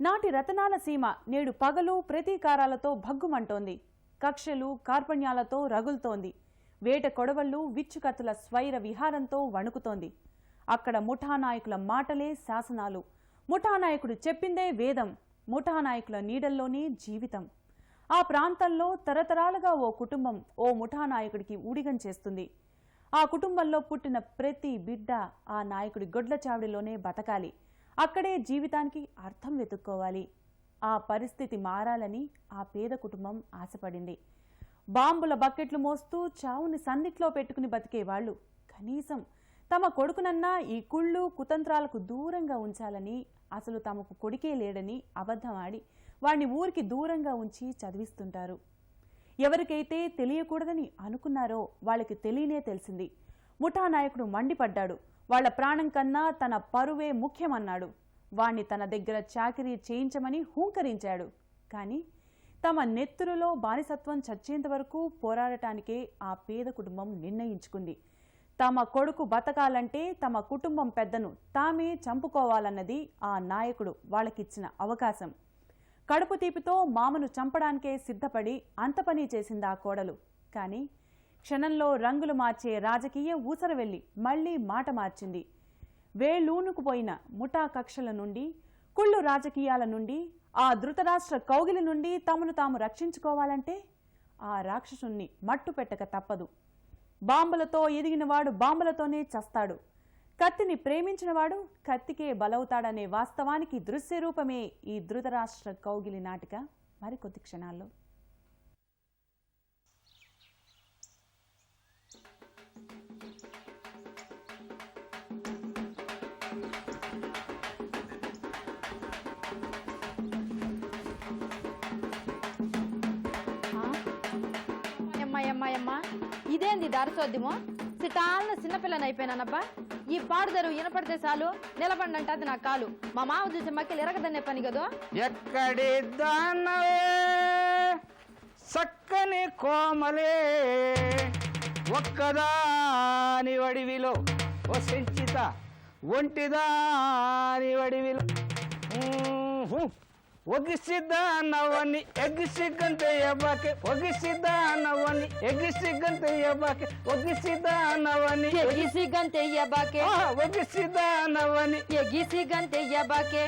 నాటి రతనాల సీమ నేడు పగలు ప్రతీకారాలతో భగ్గుమంటోంది. కక్షలు కార్పణ్యాలతో రగులుతోంది. వేట కొడవళ్లు విచ్చుకత్తుల స్వైర విహారంతో వణుకుతోంది. అక్కడ ముఠానాయకుల మాటలే శాసనాలు. ముఠానాయకుడు చెప్పిందే వేదం. ముఠానాయకుల నీడల్లోనే జీవితం. ఆ ప్రాంతంలో తరతరాలుగా ఓ కుటుంబం ఓ ముఠానాయకుడికి ఊడిగం చేస్తుంది. ఆ కుటుంబంలో పుట్టిన ప్రతి బిడ్డ ఆ నాయకుడి గొడ్ల చావిడిలోనే బతకాలి. అక్కడే జీవితానికి అర్థం వెతుక్కోవాలి. ఆ పరిస్థితి మారాలని ఆ పేద కుటుంబం ఆశపడింది. బాంబుల బకెట్లు మోస్తూ చావుని సందిట్లో పెట్టుకుని బతికేవాళ్లు కనీసం తమ కొడుకునన్నా ఈ కుళ్ళు కుతంత్రాలకు దూరంగా ఉంచాలని, అసలు తమకు కొడుకే లేడని అబద్ధమాడి వాణ్ణి ఊరికి దూరంగా ఉంచి చదివిస్తుంటారు. ఎవరికైతే తెలియకూడదని అనుకున్నారో వాళ్ళకి తెలియనే తెలిసింది. ముఠానాయకుడు మండిపడ్డాడు. వాళ్ల ప్రాణం కన్నా తన పరువే ముఖ్యమన్నాడు. వాణ్ణి తన దగ్గర చాకిరీ చేయించమని హూంకరించాడు. కాని తమ నెత్తురులో బానిసత్వం చచ్చేంత వరకు పోరాడటానికే ఆ పేద కుటుంబం నిర్ణయించుకుంది. తమ కొడుకు బతకాలంటే తమ కుటుంబం పెద్దను తామే చంపుకోవాలన్నది ఆ నాయకుడు వాళ్ళకిచ్చిన అవకాశం. కడుపు తీపితో మామను చంపడానికే సిద్ధపడి అంత పని చేసింది ఆ కోడలు. కాని క్షణంలో రంగులు మార్చే రాజకీయ ఊసర వెళ్లి మళ్లీ మాట మార్చింది. వేళ్లూనుకుపోయిన ముఠా కక్షల నుండి, కుళ్ళు రాజకీయాల నుండి, ఆ ధృతరాష్ట్ర కౌగిలి నుండి తమను తాము రక్షించుకోవాలంటే ఆ రాక్షసుణ్ణి మట్టు పెట్టక తప్పదు. బాంబులతో ఎదిగినవాడు బాంబులతోనే చస్తాడు. కత్తిని ప్రేమించినవాడు కత్తికే బలవుతాడనే వాస్తవానికి దృశ్యరూపమే ఈ ధృతరాష్ట్ర కౌగిలి నాటిక మరికొద్ది క్షణాల్లో. అమ్మాయమ్మా, ఇదేంది దారిసోద్యమో? సిటాలను చిన్నపిల్లని అయిపోయినానబ్బా. ఈ పాడుదరు వినపడితే చాలు నిలబడినంటే అది నా కాలు. మా మామ చూసి మక్కలు ఎరగదన్నే పని కదో. ఎక్కడి దానవే చక్కని కోమలే ఒక్కదాని వడివిలో ఓ సంచిత ఒంటిదాని వడివిలో ఒగిసిద్ద నవ్వని ఎగిసిగ్గంతే ఎవ్వకే ఒగిసిద్ద నవ్వని ఎగిసిగ్గంతే ఎవ్వకే ఒగిసిద్ద నవ్వని ఎగిసిగంతే ఎవ్వకే ఒగిసిద్ద నవ్వని ఎగిసిగంతే ఎవ్వకే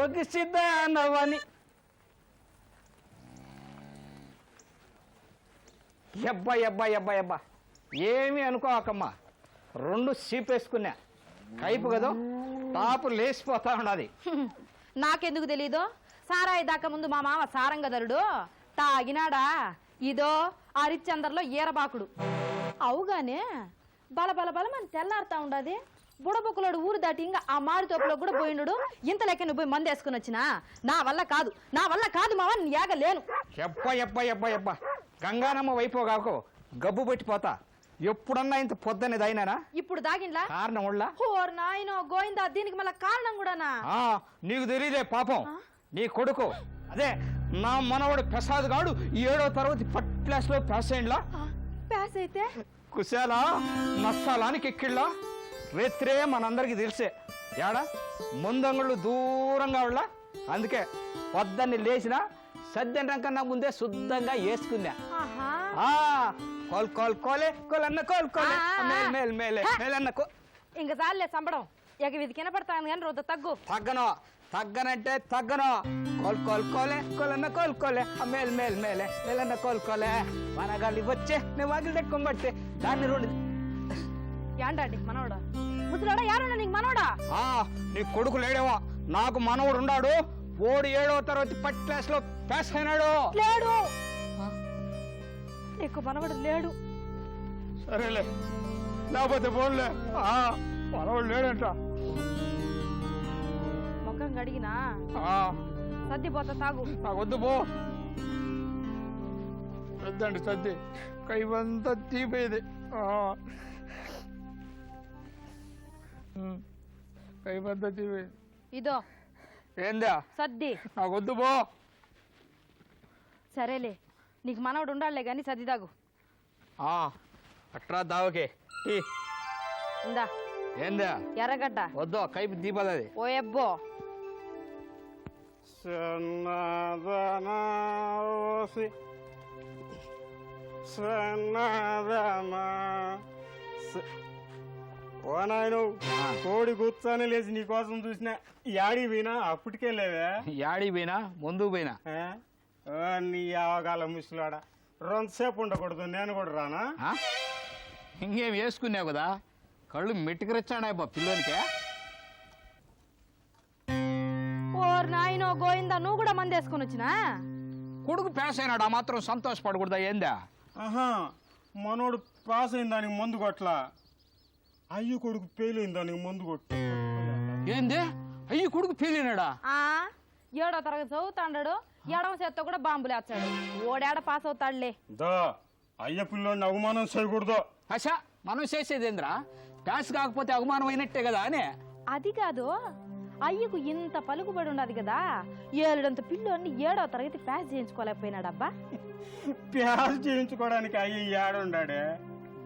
ఒగిసిద్ద నవ్వని ఎబ్బా ఎబ్బా ఎబ్బా ఎబ్బా ఏమి అనుకోకమ్మా. 2 సీపేసుకున్నా కైపు కదా టాపు లేచిపోతా ఉన్నది. నాకెందుకు తెలీదు? సారాయి దాకా ముందు మా మామ సారంగధరుడు తాగినాడా? ఇదో ఆ రిచ్చందర్లో ఈరబాకుడు. అవుగానే బల బల బలమని తెల్లారుతా ఉండది. బుడబుక్కలోడు ఊరు దాటి ఇంకా ఆ మాడి తోపులో కూడా పోయిండు. ఇంత లెక్క నువ్వు పోయి మంది వేసుకుని వచ్చినా నా వల్ల కాదు మామ, నీ ఏగలేను. ఎబ్బా ఎబ్బా ఎబ్బా ఎబ్బా గంగానమ్మ వైపోగాకు గబ్బు పెట్టిపోతా. ఎప్పుడన్నా ఇంత పొద్దున్నది అయినానా? ఇప్పుడు దాగిండ్లా కారణం ఉళ్ళా? ఓర్ నాయనో గోయిందా, దీనికి మళ్ళా కారణం కూడానా? నీకు తెలియదే పాపం. నీ కొడుకు అదే నా మనవడు ప్రసాద్ గాడు 7వ తరగతి ఫస్ట్ క్లాస్ లో పాస్ అయిండ్లా. పాస్ అయితే కుశాలా నష్టాలానికి ఎక్కిళ్ళా. రేత్రే మనందరికి తెలిసే ఏడా ముందంగుళ్ళు దూరంగా ఉళ్ళా. అందుకే పొద్దున్నే లేచినా సద్దెంటం కన్నా ముందే శుద్ధంగా వేసుకున్నా. కోల్ కోల్ కోలే కోలన్న కోల్ కోలే మేల్ మేలే మేలన్న ఇంక చాలే సంబడం. ఇక ఇది కినపడతాను కానీ రోజు తగ్గనంటే తగ్గను. కోల్ కోల్ కోలే కోలన్న కోల్ కోలే మేల్ మేల్ మేలే మేలన్న కోల్ కోలే మనగాలి వచ్చే నేను వాకిలి తెక్కొబట్టే దాన్ని 2 ఏంటా నీకు మనవడా? ముసలాడా యారున్నా నీకు మనవడా? నీ కొడుకు లేడేమో. నాకు మనవడు ఉన్నాడు. ఓడు 7వ తరగతి ఫస్ట్ క్లాస్ లో పాస్ అయినాడు. లేడు నీకు మనవడు లేడు. సరేలే లేకపోతే పోన్లే. మనవడు లేడంట. ముఖం గడిగినా సర్దిపోతా తాగు. వద్దు పో. వద్దండి సర్ది కైవంతా తీపోయేది. కైవంతా తీపోయేది. ఇదో ఏందా సర్ది. నాకు వద్దు పో. సరేలే నీకు మనవడు ఉండాలే గాని సర్ది తాగు. అట్రా దావకే ఇందా ఏందా ఎర్రగడ్డ వద్దు కైపు దీపదది. ఓ ఎబ్బో సన్నదనా ఓసి సన్నదనా ఓ నాయను కోడి కూర్చొని లేచి నీకోసం చూసిన యాడి పోయినా అప్పటికే లేవే యాడికి పోయినా ముందుకు పోయినా నీ అవగాల ముసలాడా రెండుసేపు ఉండకూడదు నేను కూడా రానా ఆ? ఇంకేం వేసుకున్నావు కదా కళ్ళు మెట్టుకురచ్చాడా పిల్లోనికే ఓర్ నాయనో గోయిందా నువ్వు కూడా మంది వేసుకొని వచ్చినా కొడుకు పాస్ అయినాడు ఆ మాత్రం సంతోషపడకూడదా ఏందా ఆహా మనోడు పాస్ అయిన దానికి మందు కొట్ల అయ్యి కొడుకు ఫెయిల్ అయిన దానికి మందు కొట్టు ఏంది అయ్యి కొడుకు పేలినాడా ఆ 7వ తరగతి చదువుతాడు ఎడమ చేత్తో కూడా బాంబులు వేస్తాడు ఓడాడ పాస్ అవుతాడులే దా అయ్య పిల్లోని అవమానం చేయకూడదు అచ్చా మనం చేసేదేంద్రా పాస్ కాకపోతే అవమానం అయినట్టే కదా అని అది కాదు అయ్యకు ఇంత పలుకుబడి ఉన్నది కదా 7 పిల్లోని 7వ తరగతి పాస్ చేయించుకోలేకపోయినాడబ్బా ప్యాస్ చేయించుకోవడానికి అయ్యి ఏడుండాడే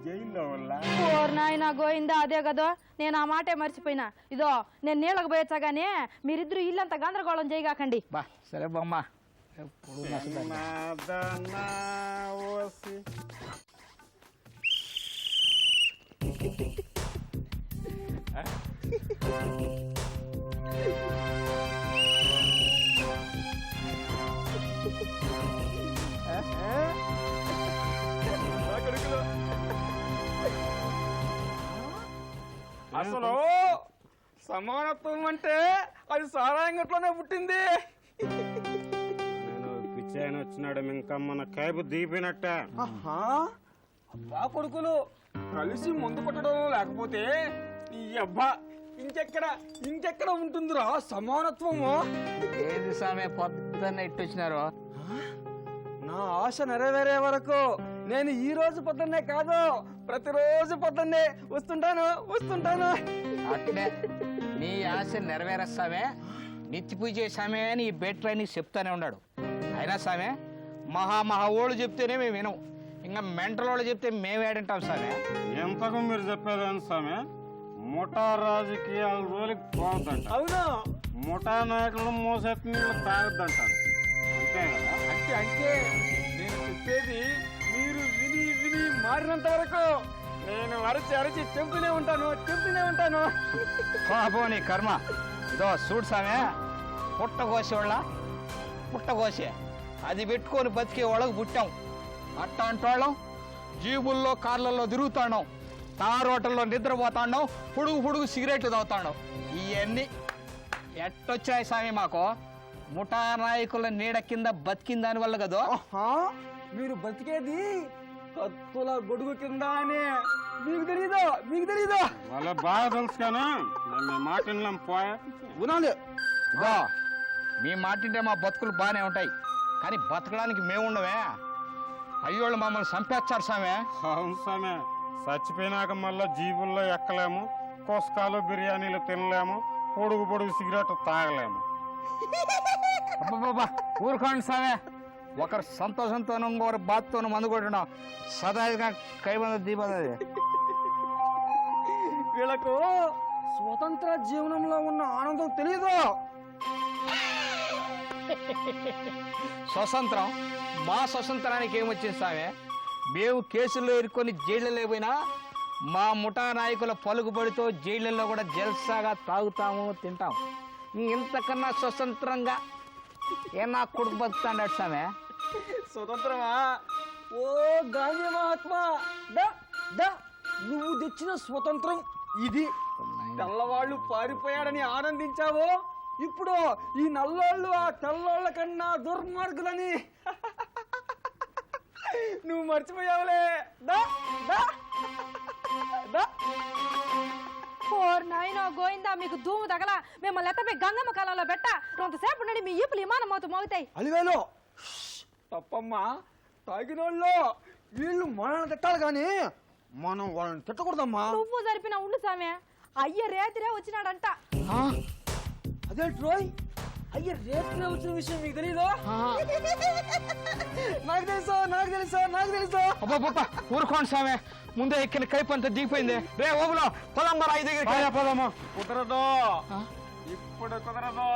జైల్లో వల్ల ఓర్ నాయనా గోయిందా అదే కదా నేను ఆ మాటే మర్చిపోయినా ఇదో నేను నీళ్ళకు పోయొచ్చా గానీ మీరిద్దరు ఇల్లంతా గందరగోళం చేయగాకండి బా సరే బొమ్మ ఎప్పుడు నచ్చదండి. సన్నదనా ఓసి అసలు సమానత్వం అంటే అది సారాయంగట్లోనే పుట్టింది నేను పిచ్చాయన వచ్చినాడు ఇంకా మన కైపు దీపినట్ట అబ్బా కొడుకులు కలిసి ముందు కొట్టడం లేకపోతే ఈ అబ్బా ఇంకెక్కడ ఉంటుందిరా సమానత్వము ఏది సామే పొద్దున్న ఇట్టొచ్చినారు నా ఆశ నెరవేరే వరకు నేను ఈ రోజు పొద్దున్నే కాదు ప్రతిరోజు పొద్దున్నే వస్తుంటాను అట్లే నీ ఆశ నెరవేరేస్తామే నిత్య పూజ చేసామే అని ఈ బెట్రై నీకు చెప్తానే ఉన్నాడు అయినా సామే మహా ఓళ్ళు చెప్తేనే మేము వినం ఇంకా మెంటల్ వాళ్ళు చెప్తే మేము ఏడంటాం సామే ఎంతకు మీరు చెప్పేదేం స్వామి ముఠా రాజకీయాల రోజులకి పోవద్దంట అవును ముఠా నాయకులు మోసెత్తి నీళ్ళు తాగొద్దంటారు అంతే కదా అంటే నేను చెప్పేది మీరు విని మారినంత వరకు నేను అరచి చెబుతూనే ఉంటాను బాబో నీ కర్మ ఇదో చూడు సామే పుట్టకోసే అది పెట్టుకొని బతికే వాళ్ళకు పుట్టాం అట్టాంటోళ్ళం జీబుల్లో కార్లలో తిరుగుతాం తారోటల్లో నిద్రపోతాండం పొడుగు సిగరెట్లు తాగుతాండం ఇవన్నీ ఎట్టొచ్చాయి సామి మాకు ముఠా నాయకుల నీడ కింద బతికిన దాని వల్ల కదా మీరు బతికేది కత్తుల గొడుగు కింద అని మీకు తెలీదు వాళ్ళ బాగా తెలుసు కానీ మేము మాట వినలేం పోయా వినాలి మీ మాటింటే మా బతుకులు బాగానే ఉంటాయి కానీ బతకడానికి మేము ఉండవే అయ్యోళ్ళు మమ్మల్ని చంపేస్తారు సామే అవును స్వామి చచ్చిపోయినాక మళ్ళా జీబుల్లో ఎక్కలేము కోసకాలు బిర్యానీలు తినలేము పొడుగు సిగరెట్ తాగలేము అబ్బబ్బబ్బా ఊరుకోండి సామే ఒకరు సంతోషంతోనూ ఇంకొకరు బాధతోనూ మందు కొట్టడం సదాయిగా కైబంద దీపది వీళ్ళకు స్వతంత్ర జీవనంలో ఉన్న ఆనందం తెలియదు స్వతంత్రం మా స్వతంత్రానికి ఏమొచ్చింది సామే మేము కేసుల్లో ఇరుక్కొని జైళ్ళలో పోయినా మా ముఠా నాయకుల పలుకుబడితో జైళ్ళల్లో కూడా జల్సాగా తాగుతాము తింటాం ఇంతకన్నా స్వతంత్రంగా ఏనా కొడుకు బతుకుతాడు సామే స్వతంత్రమా ఓ గాంధీ మహాత్మా నువ్వు తెచ్చిన స్వతంత్రం ఇది తెల్లవాళ్ళు పారిపోయాడని ఆనందించావో ఇప్పుడు ఈ నల్లోళ్ళు ఆ తెల్లోళ్ళ కన్నా దుర్మార్గులని నువ్వు మర్చిపోయావులే ఓర్ నాయనో గోయిందా మీకు ధూము తగల మిమ్మల్ని ఎత్తపై గంగమ్మ కాలంలో పెట్ట కొంతసేపు నుండి మీ ఈపులు విమానం మోత మోగుతాయి అలివేలు తప్పమ్మా తాగినోళ్ళు వీళ్ళు మనల్ని తిట్టాలి కానీ మనం వాళ్ళని తిట్టకూడదమ్మా నువ్వు జరిపిన ఉండు సామె అయ్య రేతిరే వచ్చినాడంట అదేంటి రోయ్ అయ్య రేపునే వచ్చిన విషయం మీకు తెలీదు నాకు తెలుసు ఊరుకోండి సామె ముందే ఎక్కిన కైపు అంతా దిగిపోయింది రే ఓబులో పొలం మరి 5 దగ్గర పోదమ్మా కుదరదు ఇప్పుడు కుదరదు.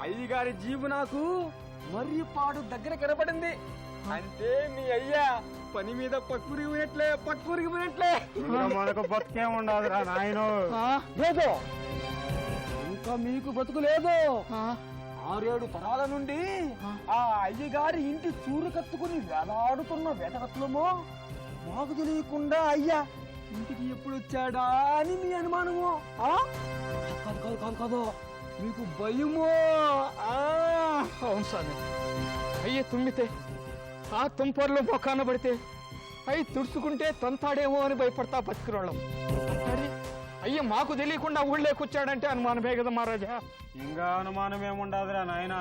అయ్యగారి జీబు నాకు మర్రిపాడు దగ్గర కనపడింది. అంటే మీ అయ్యా పని మీద పక్కూరిగిపోయినట్లే. మనకు బతికే ఉండదురా నాయన. లేదు, ఇంకా మీకు బతుకు లేదు. 6-7 తరాల నుండి ఆ అయ్యగారి ఇంటి చూరు కత్తుకుని వేలాడుతున్న వేటకత్తులమో మాకు తెలియకుండా అయ్యా ఇంటికి ఎప్పుడు వచ్చాడా అని మీ అనుమానము. కాదు కాదు కాదు కాదు, మీకు భయమో. అవును స్వామి, అయ్యే తుమ్మితే ఆ తుంపర్లో మొక్కాన పడితే అయ్యి తుడుచుకుంటే తంతాడేమో అని భయపడతా బతికిరోళ్ళం. అయ్య మాకు తెలియకుండా ఊళ్ళేకొచ్చాడంటే అనుమానమే కదా మహారాజా. ఇంకా అనుమానం ఏముండదురా నాయన.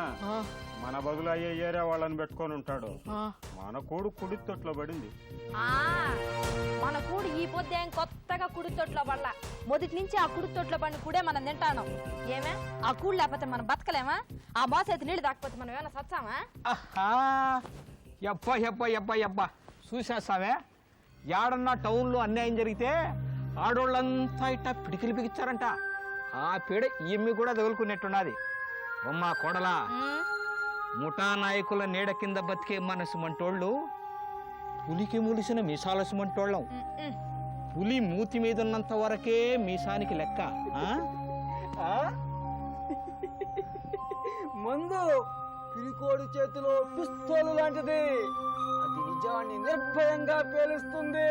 మన బదులు అయ్యే ఏరియా వాళ్ళని పెట్టుకొని ఉంటాడు. మన కూడు కుడి తొట్లో పడింది. మన కూడు ఈ పొద్దేం కొత్తగా కుడి తొట్లో పడలా. మొదటి నుంచి ఆ కుడి తొట్లో పడిన కూడే మనం తింటాను. ఏమే ఆ కూడు లేకపోతే మనం బతకలేమా? ఆ మోసేతి నీళ్లు తాకపోతే మనం ఏమైనా సచ్చామా? ఎబ్బా ఎబ్బా ఎబ్బా ఎబ్బా చూసేస్తావే, ఏడన్నా టౌన్లో అన్యాయం జరిగితే ఆడోళ్ళంతా ఇట్టా పిడికిలు బిగిచ్చారంట. ఆ పీడ ఈమె కూడా తగులుకున్నట్టున్నది. అమ్మా కోడలా, ముఠా నాయకుల నీడ కింద బతికే మనసు మంటోళ్ళు పులికి ములిసిన మీసాలసు మంటోళ్ళం. పులి మూతి మీద ఉన్నంత వరకే మీసానికి లెక్క. మందు పిరికోడి చేతిలో పిస్తోలు లాంటిది. అది నిజాన్ని నిర్భయంగా పేలుస్తుంది.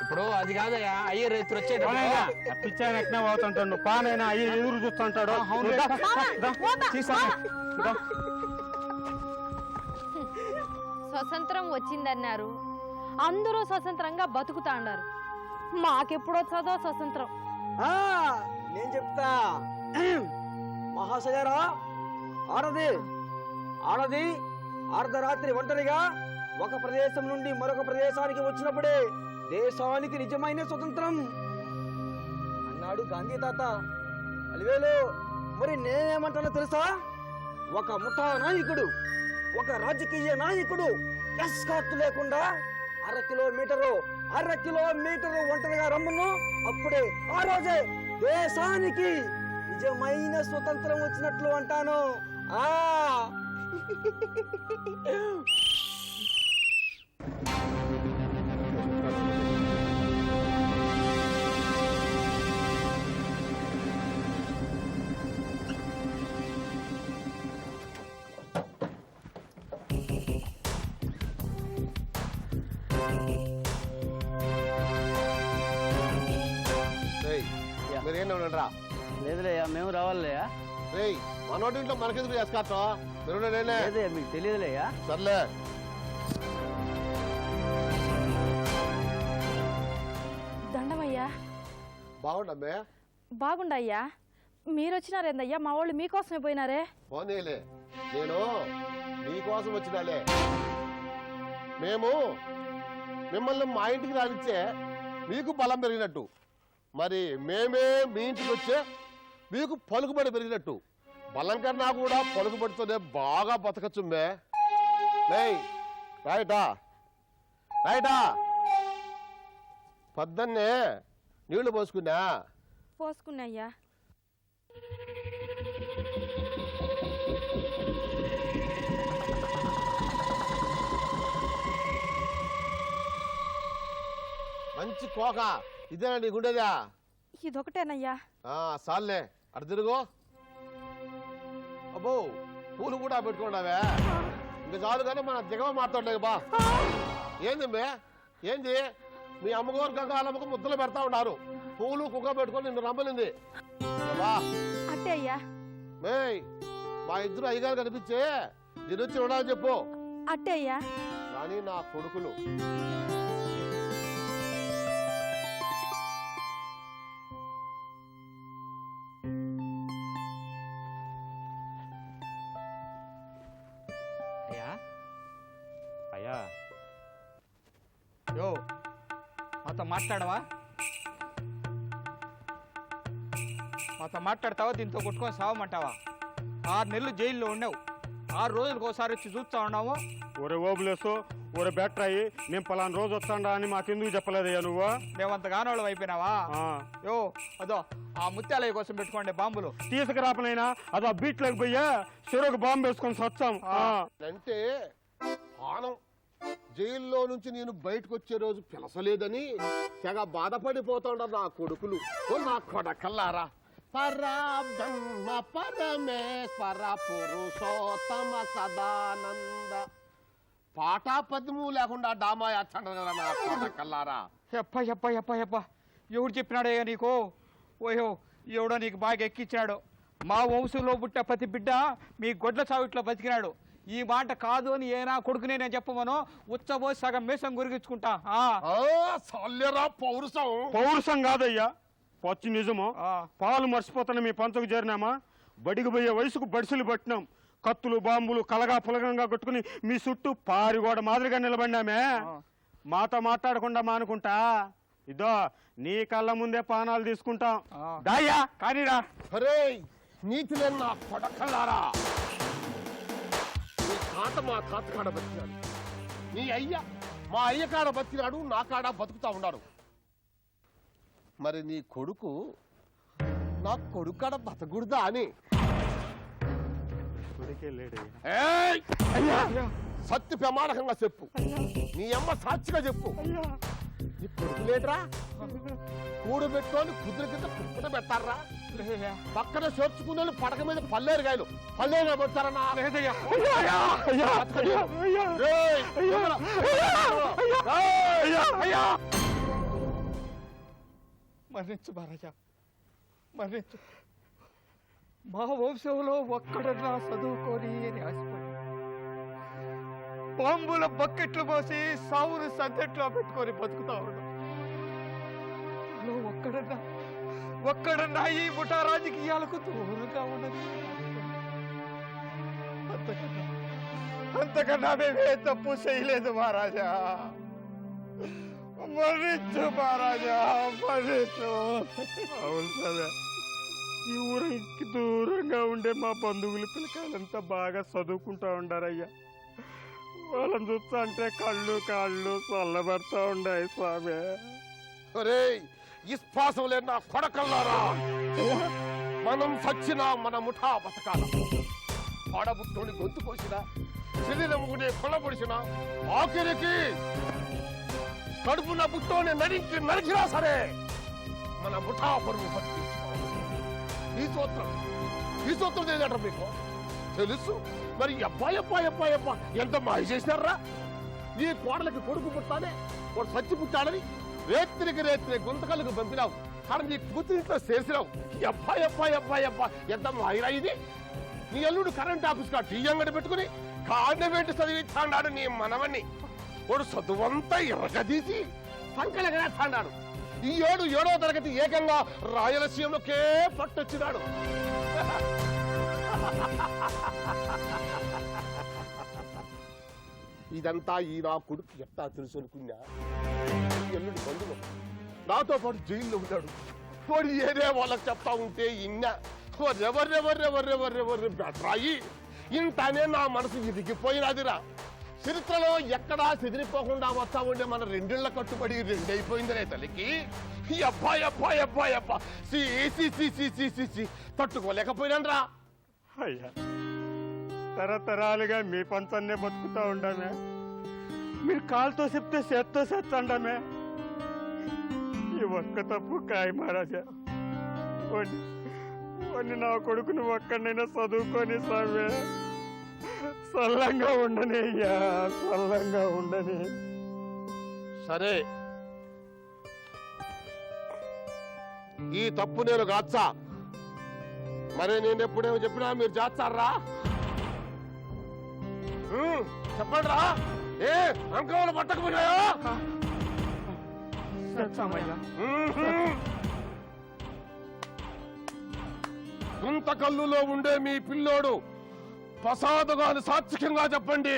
ఇప్పుడు అది కాదయ్యా, అయ్యే రైతులు వచ్చేటప్పుడు పిచ్చాయన ఎక్కనే పోతుంటాడు. పానైనా అయ్యి ఎదురు చూస్తుంటాడు. స్వతంత్రం వచ్చిందన్నారు, అందరూ స్వతంత్రంగా బతుకుతా అన్నారు. మాకెప్పుడో చదో స్వతంత్రం. నేను చెప్తా మహాశయరా. ఆడది అర్ధరాత్రి ఒంటరిగా ఒక ప్రదేశం నుండి మరొక ప్రదేశానికి వచ్చినప్పుడే దేశానికి నిజమైన స్వతంత్రం అన్నాడు గాంధీ తాత. అలివేలు, మరి నేనేమంటానో తెలుసా? ఒక ముఠా నాయకుడు, ఒక రాజకీయ నాయకుడు ఎస్కార్ట్ లేకుండా అర కిలోమీటరు ఒంటరిగా రమ్మను. అప్పుడే ఆ రోజే దేశానికి నిజమైన స్వతంత్రం వచ్చినట్లు అంటాను. మీరేంటా? లేదులేయా, మేము రావాలయ్యా. రేయ్, మనోడి ఇంట్లో మనకెందుకు చేసుకాటం? మీరు లేదే, మీకు తెలియదులేయా. సర్లే. దండమయ్యా. బాగుండమ్మే. బాగుండయ్యా. మీరొచ్చినారేందయ్యా? మా వాళ్ళు మీకోసమే పోయినారే. పోనీలే, నేను నీకోసం వచ్చినాలే. మేము మిమ్మల్ని మా ఇంటికి రానిచ్చే మీకు బలం పెరిగినట్టు, మరి మేమే మీ ఇంటికి వచ్చే మీకు పలుకుబడి పెరిగినట్టు. బలం కన్నా కూడా పలుకుబడితోనే బాగా బతకచ్చుమ్మే. రైటా పొద్దున్నే నీళ్లు పోసుకున్నాయ్యా. మంచి కోక ఇదేనా నీకుండేదా? ఇదొకటేనయ్యా. సాల్లే, అటు తిరుగు. అబ్బో, పూలు కూడా పెట్టుకున్నావే. ఇంకా చాలు కానీ మన దిగవ మాట్లాడలేదు బా. ఏంది మీ అమ్మగారు గంగాలమ్మకు ముద్దలు పెడతా ఉన్నారు. పూలు కుక్క పెట్టుకొని నిన్ను రమ్మలింది. అంటే అయ్యా, మా ఇద్దరు అయ్యగారు కనిపించే దీని వచ్చి ఉండాలని చెప్పు. అట్టే అయ్యా. కానీ నా కొడుకులు అయ్యా, యో మాతో మాట్లాడవా? మాతో మాట్లాడతావా? దీంతో కొట్టుకొని సావమంటావా? 6 నెలలు జైల్లో ఉండవు. 6 రోజులకు ఒకసారి వచ్చి చూస్తా ఉన్నాము. ఒరే ఓబులేసు, ఒరే బెట్రాయి, నేను పలానా రోజు వస్తాడా అని మాకెందుకు చెప్పలేదయ్యా నువ్వు? మేమంత కానోళ్ళం అయిపోయినావా? యో అదో ఆ ముత్యాలయ్య కోసం పెట్టుకోండి బాంబులు. తీసుకురాపనైనా అది ఆ బీట్లోకి పోయా చెరువుకు బాంబు వేసుకొని సచ్చాం. అంటే పానం జైల్లో నుంచి నేను బయటకు వచ్చే రోజు పిలసలేదని తెగ బాధపడిపోతుండ నా కొడుకులు. ఓ నా కొడకల్లారా, పరబ్రహ్మ పరమేశ్వర పురుషోత్తమ సదానంద పాట పద్యము లేకుండా డామా యాచండ్రు కదా నా కొడకల్లారా. ఎప్ప ఎప్ప ఎప్ప ఎప్ప ఎవడు చెప్పినాడయ్యా నీకు? ఓయో ఎవడో నీకు బాగా ఎక్కించాడు. మా వంశంలో పుట్టే ప్రతి బిడ్డ మీ గొడ్ల సావిట్లో బతికినాడు. ఈ మాట కాదు అని ఏనా కొడుకునే నేను చెప్పమను ఉచ్చబోసి సగం మేసం గురిగించుకుంటా. పౌరుషం పౌరుషం కాదయ్యా, పచ్చి నిజము. పాలు మర్చిపోతాను మీ పంచకు చేరినామా? బడికి పోయే వయసుకు బడిసెలు పట్టినాం. కత్తులు బాంబులు కలగా పులగంగా కొట్టుకుని మీ చుట్టూ పారిగోడ మాదిరిగా నిలబడినామే. మాతో మాట్లాడకుండా మానుకుంటా ఇదో నీ కళ్ళ ముందే పానాలు తీసుకుంటాం. దాయ్యా కానీరా. అరే నీతి లేని నా కొడకల్లారా, నీ తాత మా తాత కాడ బతికినాడు, నీ అయ్య మా అయ్య కాడ బతికినాడు, నా కాడ బతుకుతా ఉన్నాడు. మరి నీ కొడుకు నా కొడుకు కాడ బతకూడదా అని సత్య ప్రమాణకంగా చెప్పు. నీ అమ్మ సాక్షిగా చెప్పు. నీ కొడుకు లేటరా? కూడు పెట్టుకొని కుదురు కింద కుప్పట పెట్టారా? పక్కన చేర్చుకునే పడక మీద పల్లేరుగాయలు పల్లేరుగా పెడతారన్నా? మరణించు మహారాజా, మరణించు. మా వంశంలో ఒక్కడన్నా చదువుకొని అని ఆశపడి బాంబుల బకెట్లు పోసి సావును సందట్లో పెట్టుకొని బతుకుతా ఉన్నాం. ఒక్కడన్నా ఈ ముఠా రాజకీయాలకు దూరంగా ఉన్నది. అంతకన్నా మేమే తప్పు చేయలేదు మహారాజా. మరణించు మహారాజా, మరణించు. అవును సరే, ఈ ఊరికి దూరంగా ఉండే మా బంధువులు పిల్లకాయలంతా బాగా చదువుకుంటా ఉండారయ్యా. వాళ్ళని చూస్తా అంటే కళ్ళు కాళ్ళు చల్లబడతా ఉండాయి స్వామి. ఒరే ఇస్పాసం లేని నా కొడకల్లారా, మనం సచ్చినా మన ముఠా బతకాల. ఆడబుట్టోని గొంతు కోసినా శరీరమునే కొలబొడిసినా ఆఖరికి కడుపున బుట్టోని నరికినా సరే మన ముఠా పరువు బతికించుకోవాలి. ఈ సూత్రం తెలియట మీకు తెలుసు. మరి అబ్బాయి ఎంత మాయ చేసినారా? నీ కోడలకి కొడుకు పుట్టానే వాడు సచ్చి పుట్టాడని రేత్రి గుంతకల్లకు పంపినావు. కానీ నీ కూతురితో చేసినావు. అబ్బాయి ఎంత మాయరా ఇది? నీ అల్లుడు కరెంట్ ఆఫీస్ కా టీ అంగడి పెట్టుకుని కాండవేంటి చదివిస్తాడు నీ మనవన్ని. వాడు చదువంతా ఎరగదీసి సంకలగనేస్తాడు. ఈ 7వ తరగతి ఏకంగా రాయలసీమకే పట్టొచ్చినాడు. ఇదంతా ఈ నా కొడుకు ఎట్టా తెలుసు అనుకున్నా. ఎల్లుడి బంధువు నాతో పాటు జైల్లో ఉన్నాడు. వాడు ఏదే వాళ్ళకి చెప్తా ఉంటే ఇన్నా ఎవరెవర్రెవర్రెవర్రెవర్రె బెట్రాయి ఇంతనే నా మనసు ఇరిగిపోయినదిరా. చరిత్రలో ఎక్కడా చెదిరిపోకుండా వస్తా ఉండే మన రెండిళ్ల కట్టుబడి రెండైపోయిందనే తల్లికి అబ్బా తట్టుకోలేకపోయినరా. అయ్యా తరతరాలుగా మీ పంచన్నే బతుకుతా ఉండామే. మీరు కాలుతో చెప్తే చేత్తో చేస్తండమే. ఈ ఒక్క తప్పు కాయ మహారాజా. వాడిని నా కొడుకుని ఒక్కడైనా చదువుకొని స్వామి చల్లంగా ఉండని అయ్యా, చల్లంగా ఉండని. సరే ఈ తప్పు నేను గాచ్చా. మరి నేను ఎప్పుడేమో చెప్పినా మీరు చేస్తారా? చెప్పండి రా. ఏ అంకములు పట్టకపోయినాయా? గుంతకల్లులో ఉండే మీ పిల్లోడు ప్రసాదుగాని సాత్వికంగా చెప్పండి.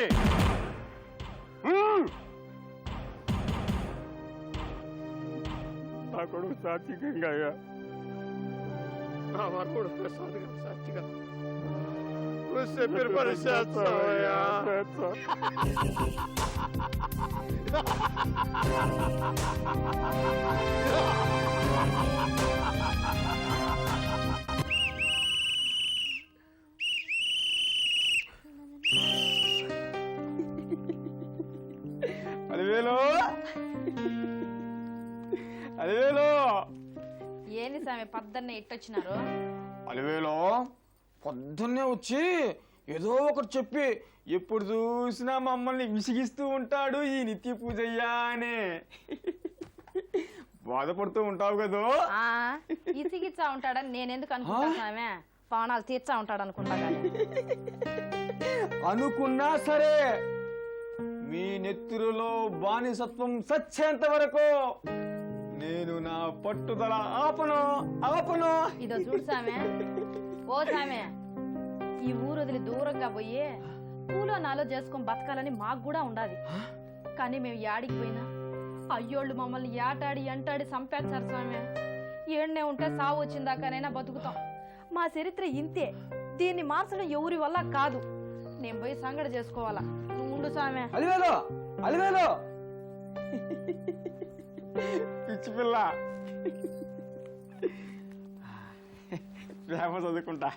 నా కొడుకు సాత్వికంగా నా కొడుకు ప్రసాదుగా సాక్షిగా నువ్వు చెప్పిన పని చేస్తావయ్యా. అలివేలు అలివేలు ఏంది స్వామి పొద్దున్నే ఇట్టొచ్చినారు? అలివేలు పొద్దున్నే వచ్చి ఏదో ఒకటి చెప్పి ఎప్పుడు చూసినా మమ్మల్ని విసిగిస్తూ ఉంటాడు ఈ నిత్య పూజయ్యా అని బాధపడుతూ ఉంటావు కదా. ఇసిగిచ్చా ఉంటాడని నేనెందుకు అనుకుంటా స్వామి? పానాలు తీర్చా ఉంటాడు అనుకుంటా కానీ. అనుకున్నా సరే మీ నెత్తురులో బానిసత్వం సచ్చేంత వరకు నేను నా పట్టుదల ఆపను. ఇదో చూడు సామె, ఓ సామె, ఈ ఊరు వదిలి దూరంగా పోయి పూలో నాలో చేసుకొని బతకాలని మాకు కూడా ఉండాది. కానీ మేము యాడికి పోయినా అయ్యోళ్ళు మమ్మల్ని యాటాడి ఎంటాడి చంపేస్తారు స్వామి. ఏడ్నే ఉంటే సావు వచ్చిందాకానైనా బతుకుతాం. మా చరిత్ర ఇంతే, దీన్ని మార్చడం ఎవరి వల్ల కాదు. నేను పోయి సంగడి చేసుకోవాలా, నువ్వు ఉండు స్వామి. అలివేలు పిచ్చి పిల్ల ప్రేమ చదువుకుంటా.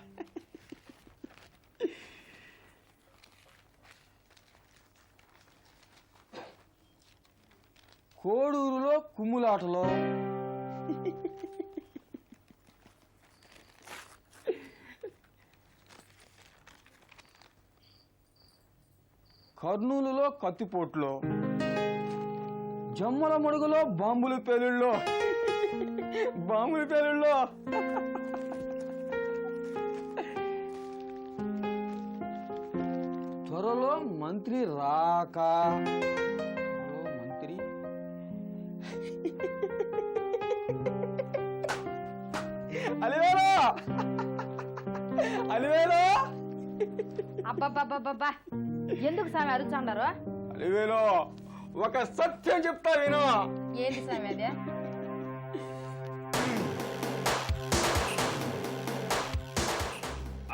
కోడూరులో కుమ్ములాటలో కర్నూలులో కత్తిపోట్లో, జమ్మల మడుగులో బాంబుల పేలుళ్ళో త్వరలో మంత్రి రాక అలివేలు అబ్బబ్బబ్బబ్బా, ఎందుకు స్వామి అరుచుండారు? అలివేలు ఒక సత్యం చెప్తా విను. ఏంటి స్వామి అదే?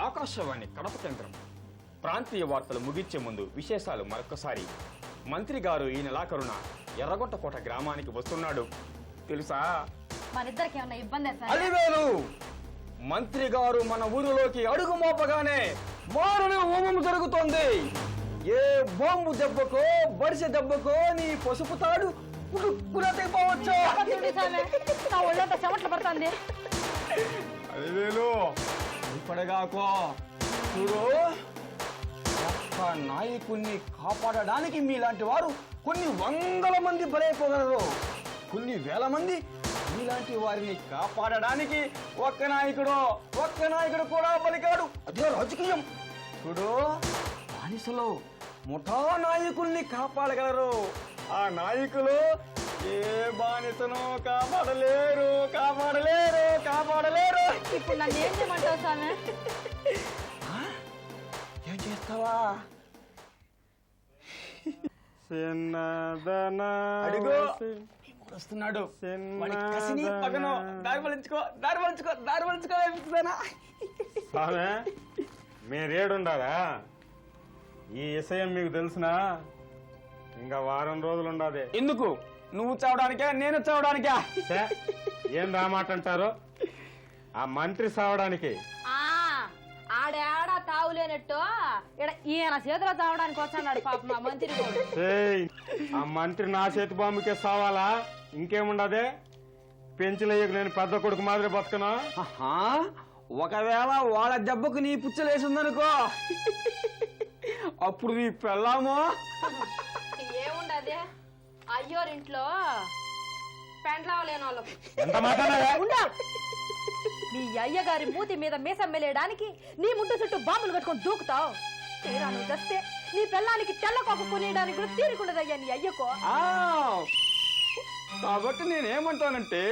ఆకాశవాణి కడప కేంద్రం ప్రాంతీయ వార్తలు ముగించే ముందు విశేషాలు మరొకసారి. మంత్రి గారు ఈ నెలాఖరున ఎర్రగొట్టకోట గ్రామానికి వస్తున్నాడు, తెలుసా? మనిద్దరికి ఏమన్నా ఇబ్బంది? అలివేలు, మంత్రి గారు మన ఊరిలోకి అడుగు మోపగానే మారణ హోమం జరుగుతోంది. ఏ బాంబు దెబ్బకో బడిసె దెబ్బకో నీ పసుపు తాడు తెగిపోవచ్చు. చెమట్లు పడుతుంది. అలివేలు, ఇప్పటిగాకో చూడు, ఒక్క నాయకుణ్ణి కాపాడడానికి మీలాంటి వారు కొన్ని వందల మంది బలైపోగలరు. కొన్ని వేల మంది మీలాంటి వారిని కాపాడడానికి ఒక్క నాయకుడు కూడా పలికాడు. అదే రాజకీయం. చూడు, బానిసలో ముఠా నాయకుల్ని కాపాడగలరు. ఆ నాయకులు ఏ బానిసను కాపాడలేరు. ఇప్పుడు నన్ను ఏం చేయమంటావు స్వామి? ఏం చేస్తావా? అడుగు, వస్తున్నాడు. మీరేడుండాలా? ఈ విషయం మీకు తెలిసినా ఇంకా వారం రోజులు ఉండాలి. ఎందుకు? నువ్వు చావడానికా నేను చావడానికా? ఏం రామాట అంటారు? ఆ మంత్రి సావడానికి. ఆడేడా తావులేనట్టు ఈయన చేతిలో తావడానికి వచ్చాడు పాప మా మంత్రి. ఆ మంత్రి నా చేతి బాంబుకే సావాలా? ఇంకేముండదే? పెంచులయ్యకు నేను పెద్ద కొడుకు మాదిరి బతుకునా? ఒకవేళ వాళ్ళ దెబ్బకు నీ పుచ్చలేసిందనుకో, అప్పుడు నీ పెళ్ళామో ఏముండదే? అయ్యోరింట్లో పెండ్లావలేని వాళ్ళకు ఎంత మాట్లాడావే? మీ అయ్యగారి మూతి మీద మీసం మెలేయడానికి నీ ముట్టు చుట్టూ బాంబులు కట్టుకొని దూకుతావు. తీరా నువ్వు చేస్తే నీ పిల్లానికి తెల్లకోక కొనియడానికి కూడా తీరుకుండదయ్యా నీ అయ్యకో. కాబట్టి నేనేమంటానంటే,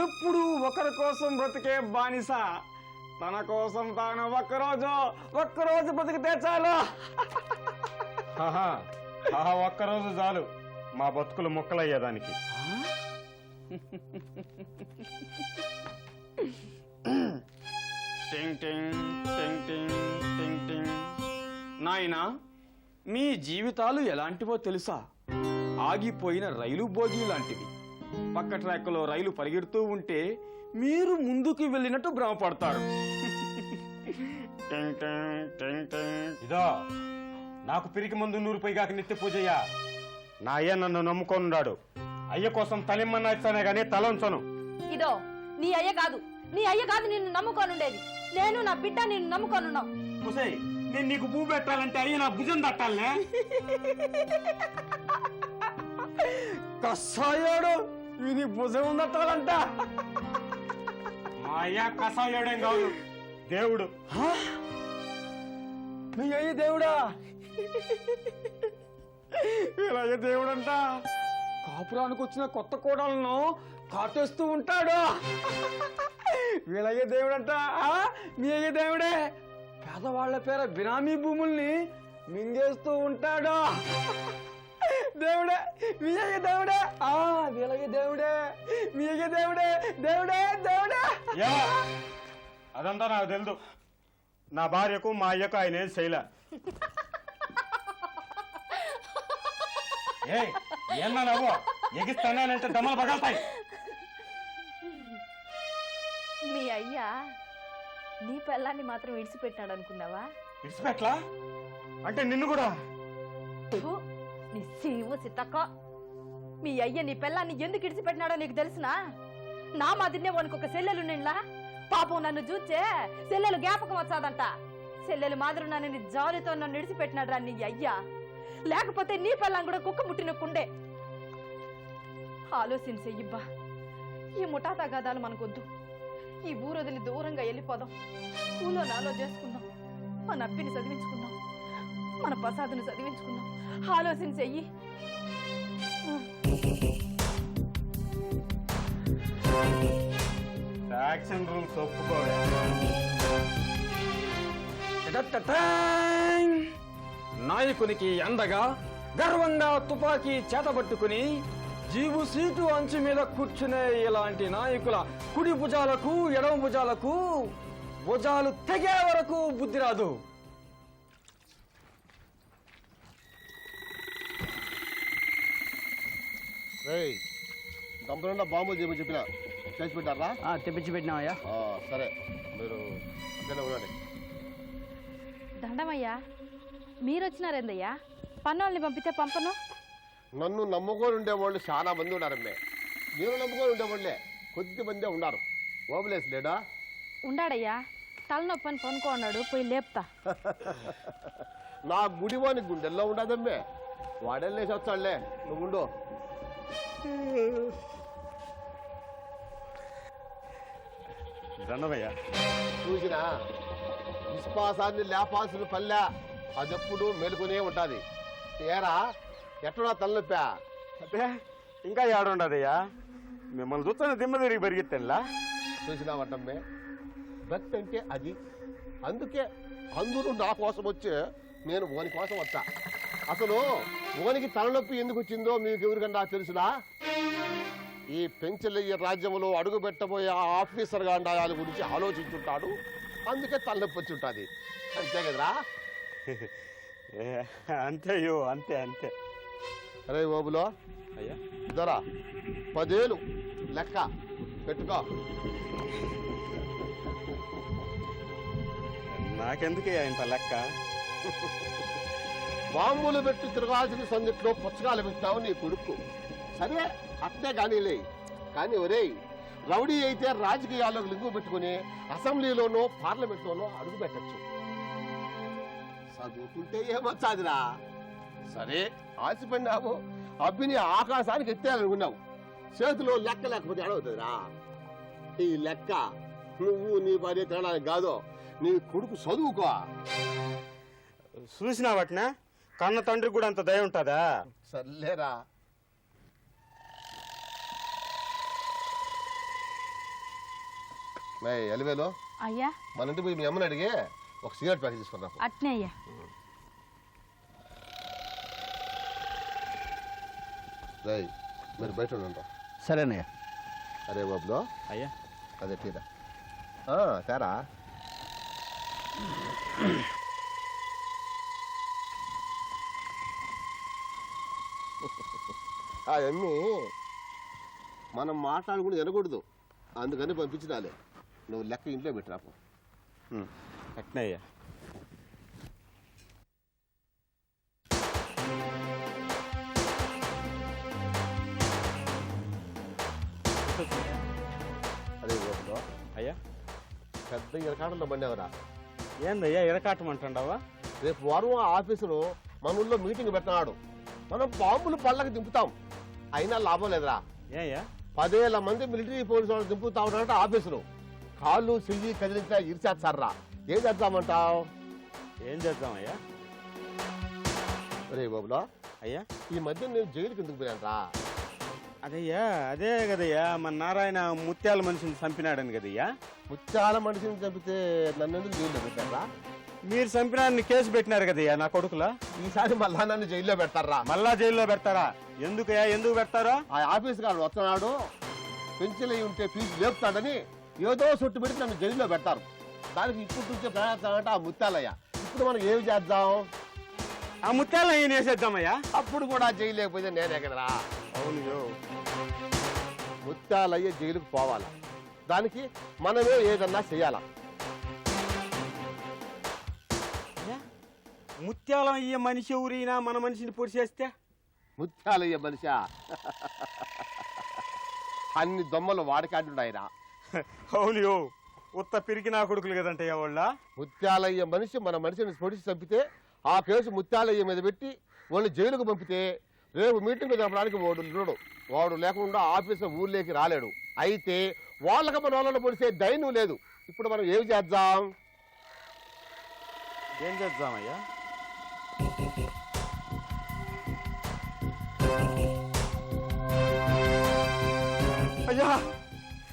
ఎప్పుడు ఒకరి కోసం బ్రతికే బానిస తన కోసం తాను ఒక్కరోజు బ్రతికితే చాలు. ఒక్కరోజు చాలు మా బతుకులు ముక్కలయ్యేదానికి. టింగ్ టింగ్ టింగ్ టింగ్ టింగ్ టింగ్ నాయనా, మీ జీవితాలు ఎలాంటివో తెలుసా? ఆగిపోయిన రైలు బోగి లాంటివి. పక్క ట్రాక్లో రైలు పరిగెడుతూ ఉంటే మీరు ముందుకు వెళ్ళినట్టు భ్రమపడతారు. ఇదో నాకు పిరికి ముందు 100 పైగాక నిత్య పూజయ్యా. నా అయ్య నన్ను నమ్ముకొనున్నాడు. అయ్య కోసం తలిమ్మన్నా ఇస్తానే గానీ తల ఉంచను. ఇదో నీ అయ్య కాదు నిన్ను నమ్ముకోనుండేది. నేను నా బిడ్డ నిన్ను నమ్ముకోనున్నావు. ముసై, నేను నీకు భూ పెట్టాలంటే అయ్య నా భుజం తట్టాలనే. కసాయోడు ఇది భుజం ఉందట్టాలంట. మా అయ్య కసాయోడేం కాదు, దేవుడు. మీ అయ్య దేవుడా? ఇలాగే దేవుడంట కాపురానికి వచ్చిన కొత్త కోడలను కాటేస్తూ ఉంటాడు. వీళ్ళయ్య దేవుడంట. మీ అయ్య దేవుడే పేదవాళ్ల పేర బినామీ భూముల్ని మింగేస్తూ ఉంటాడు. దేవుడే, మీ అయ్య దేవుడే. వీళ్ళయ్య దేవుడే, మీ అయ్య దేవుడే. దేవుడే దేవుడే. అదంతా నాకు తెలుసు. నా భార్యకు మా అయ్యకు ఆయన ఏం చేయలే. ఏమన్నా నవ్వు ఎగిస్తానంటే దమ్మలు పగలుతాయి. మీ అయ్యా నీ పెళ్ళాన్ని మాత్రం విడిచిపెట్టాడు అనుకున్నావా? విడిచిపెట్లా అంటే నిన్ను కూడా? నీ సీవు సితక్క. మీ అయ్య నీ పెళ్ళాన్ని ఎందుకు విడిచిపెట్టినాడో నీకు తెలుసునా? నా మాదిరినే వానికి ఒక సెల్లెలు నిండ్లా. పాపం నన్ను చూచే సెల్లెలు జ్ఞాపకం వచ్చాదంట. సెల్లెలు మాదిరి నన్ను జాలితో నన్ను విడిచిపెట్టినాడు రా నీ అయ్యా. లేకపోతే నీ పెళ్ళాం కూడా కుక్క ముట్టిన కుండే. ఆలోచించేయ్యబ్బా, ఈ ముఠా తగాదాలు మనకొద్దు. ఈ ఊరొదిలి దూరంగా వెళ్ళిపోదాం. ఊళ్ళో నాలో చేసుకుందాం. మన అప్పిని చదివించుకుందాం, మన ప్రసాదుని చదివించుకుందాం. ఆలోచించెయ్యి. Action rules ఒప్పుకోలే. నాయకునికి అండగా గర్వంగా తుపాకీ చేతబట్టుకుని జీవు సీటు అంచు మీద కూర్చునే ఇలాంటి నాయకుల కుడి భుజాలకు ఎడమ భుజాలకు భుజాలు తెగే వరకు బుద్ధి రాదు. దంపలున్న బాంబులు చేయమని చెప్పిన చేసి పెట్టారా? తెప్పించి పెట్టినావయ్యా. సరే, మీరు అక్కడే ఉండండి. దండమయ్యా, మీరొచ్చినారేందయ్యా? పన్నోళ్ళని పంపితే పంపను. నన్ను నమ్ముకొని ఉండేవాళ్ళు చాలా మంది ఉన్నారమ్మే. నేను నమ్ముకొని ఉండేవాళ్ళే కొద్ది మందే ఉన్నారు. ఓబులేసి లేడా? ఉండాడయ్యా, తలనొప్పని పనుకో అన్నాడు. పోయి లేపుతా. నా గుడివాని గుండెల్లో ఉండదమ్మే. వాడెళ్ళేసి వచ్చాడులే, నువ్వు ఉండు. దండమయ్యా, చూసినా విశ్వాసాన్ని లేపాల్సిన పల్లె అదెప్పుడు మెలుకునే ఉంటుంది. ఏరా ఎట్లా తలనొప్పా? అదే ఇంకా ఏడుండదయ్యా. మిమ్మల్ని చూస్తాను దిమ్మ తిరిగి పెరిగిత్తేలా. చూసినావటమ్మే, భక్తి అంటే అది. అందుకే అందరూ నా కోసం వచ్చి నేను ఓని కోసం వచ్చా. అసలు ఓనికి తలనొప్పి ఎందుకు వచ్చిందో మీకు ఎవరికన్నా తెలుసునా? ఈ పెంచలయ్య రాజ్యంలో అడుగు పెట్టబోయే ఆఫీసర్ గాండాయాల గురించి ఆలోచించుంటాడు. అందుకే తలనొప్పి వచ్చి ఉంటుంది. అంతే కదరా? అంతే అయ్యో, అంతే అంతే. అరే ఓబులో అయ్యా, ఇదరా 10 ఏళ్ళు లెక్క పెట్టుకో. నాకెందుకు ఇంత లెక్క? బాంబులు పెట్టి తిరగాల్సిన సందిట్లో పుచ్చకాలు పెట్టావు నీ కొడుకు. సరే అట్నే కానీలే. కానీ ఒరేయ్, రౌడీ అయితే రాజకీయాల్లోకి లింగు పెట్టుకుని అసెంబ్లీలోనో పార్లమెంట్లోనో అడుగు పెట్టచ్చు. చదువుకుంటే ఏమొచ్చాదిరా? సరే ఆశపడినావు, అబ్బిని ఆకాశానికి ఎత్తేయాలనుకున్నావు. చేతిలో లెక్క లేకపోతే ఏడవుతుందిరా? ఈ లెక్క నువ్వు నీ భార్య తినడానికి కాదు, నీ కొడుకు చదువుకో. చూసినా వాటినా కన్న తండ్రికి కూడా అంత దయ ఉంటుందా? సర్లేరా. ఎలివేలో అయ్యా, మన ఇంటికి పోయి మీ అమ్మని అడిగి ఒక సిగరెట్ ప్యాకెట్ తీసుకున్నా. అట్నే అయ్యా. రై, మీరు బయట ఉండండి. సరేనయ్యా. అరే బాబులో అయ్యా, అదే తీరా తేరా. అవన్నీ మనం మాట్లాడుకుని వినకూడదు, అందుకని పంపించినాలే. నువ్వు లెక్క ఇంట్లో పెట్టిరాపు. అట్నయ్యా. అదే ఊరిలో అయ్యా పెద్ద ఇరకాటంలో బండేవరా. ఏందయ్యా ఇరకాటమంటావా? రేపు వారం ఆ ఆఫీసులో మన ఊళ్ళో మీటింగ్ పెట్టినాడు. మనం బాంబులు పళ్ళకి దింపుతాం, అయినా లాభం లేదురా. ఏయ్యా 10,000 మంది మిలిటరీ పోలీసు వాళ్ళు దింపుతా ఉన్నారంట ఆఫీసులో. కాళ్ళు చెయ్యి కదిలించా ఇరిచేస్తారా. ఏం చేద్దామంటావు? ఏం చేద్దామయ్యా? రే బాబులో అయ్యా ఈ మధ్య నేను జైలుకి ఎందుకు పోయానరా? అదయ్యా అదే కదయ్యా మన నారాయణ ముత్యాల మనిషిని చంపినాడని కదయ్యా. ముత్యాల మనిషిని చంపితే నన్ను ఎందుకు జైల్లో పెట్టారా? మీరు చంపినాడని కేసు పెట్టినారు కదయ్యా నా కొడుకులా. ఈసారి మళ్ళా నన్ను జైల్లో పెడతారా? మళ్ళా జైల్లో పెడతారా? ఎందుకయ్యా ఎందుకు పెడతారా? ఆ ఆఫీస్ గారు వస్తున్నాడు, పెన్షన్ ఉంటే ఫీజు లేపుతాడని ఏదో సొట్టు పెట్టి నన్ను జైల్లో పెడతారు. దానికి ఇప్పుడు నుంచే ప్రయాణిస్తానంటే ఆ ముత్యాలయ్య. ఇప్పుడు మనం ఏమి చేద్దాం? ఆ ముత్యాలను ఏం వేసేద్దామయ్యా? అప్పుడు కూడా జైలు లేకపోతే నేనే కదరా. అవును, ముత్యాలయ్య జైలుకు పోవాలా, దానికి మనమే ఏదన్నా చెయ్యాలా. ముత్యాలం అయ్యే మనిషి ఊరినా మన మనిషిని పొడి చేస్తే ముత్యాలయ్య మనిషా? అన్ని దొమ్మలు వాడికాడున్నాయిరా. అవును, ఉత్త పిరికి నా కొడుకులు కదంటయ్యా వాళ్ళ. ముత్యాలయ్య మనిషి మన మనిషిని పొడిచి చంపితే ఆ కేసు ముత్యాలయ్య మీద పెట్టి వాళ్ళు జైలుకు పంపితే రేపు మీటింగ్ జరపడానికి వాడు లేకుండా ఆఫీసు ఊర్లోకి రాలేడు. అయితే వాళ్ళకి మన వాళ్ళని పొడిచే ధైర్యం లేదు. ఇప్పుడు మనం ఏం చేద్దాం? ఏం చేద్దామయ్యా? అయ్యా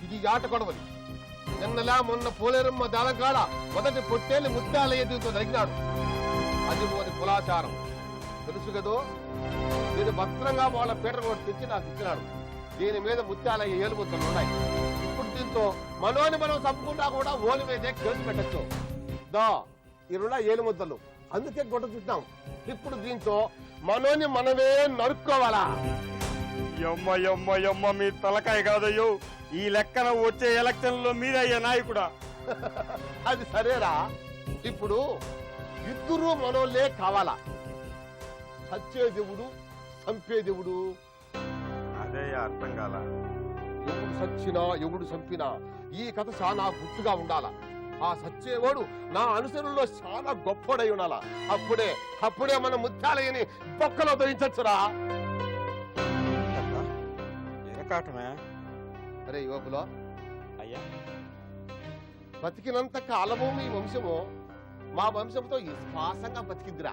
ఇది ఆట కొడవలి. నిన్నలా మొన్న పోలేరమ్మ దాళంకాడ మొదటి పొట్టేళ్ళు ముత్యాలయ్య దీంతో తగినాడు. అది మొదటి కులాచారం తెలుసు కదో. నేను భద్రంగా వాళ్ళ పీట కూడా తెచ్చి నాకు ఇచ్చినాడు. దీని మీద ముత్యాలయ్య ఏలుముద్దలు ఉన్నాయి. ఇప్పుడు దీంతో మనోని మనం తప్పకుండా కూడా ఓలి మీదే కేసు పెట్టచ్చు. దా ఇరుడా ఏలుముద్దలు, అందుకే గొడ్డ చూద్దాం. ఇప్పుడు దీంతో మనోని మనమే నరుక్కోవాలా? యమ్మ యమ్మ యమ్మ మీ తలకాయ కాదయ్యో. ఈ లెక్కన వచ్చే ఎలక్షన్ లో మీరయ్యా నాయకుడా. అది సరేరా. ఇప్పుడు ఇద్దరు మనోళ్ళే కావాలా? సచ్చే దేవుడు, చంపే దేవుడు. అదే అర్థం కాల. ఎవడు సచ్చినా ఎవడు చంపినా ఈ కథ చాలా గుర్తుగా ఉండాలా. ఆ సచ్చేవాడు నా అనుసరుల్లో చాలా గొప్పడై ఉండాలా. అప్పుడే మన ముత్యాలయ్యని బొక్కలో దొరించచ్చురా. ఎరకాటమే. అరే యువకులో అయ్యా, బతికినంత కాలము మీ వంశము మా వంశంతో విశ్వాసంగా బతికిద్దిరా.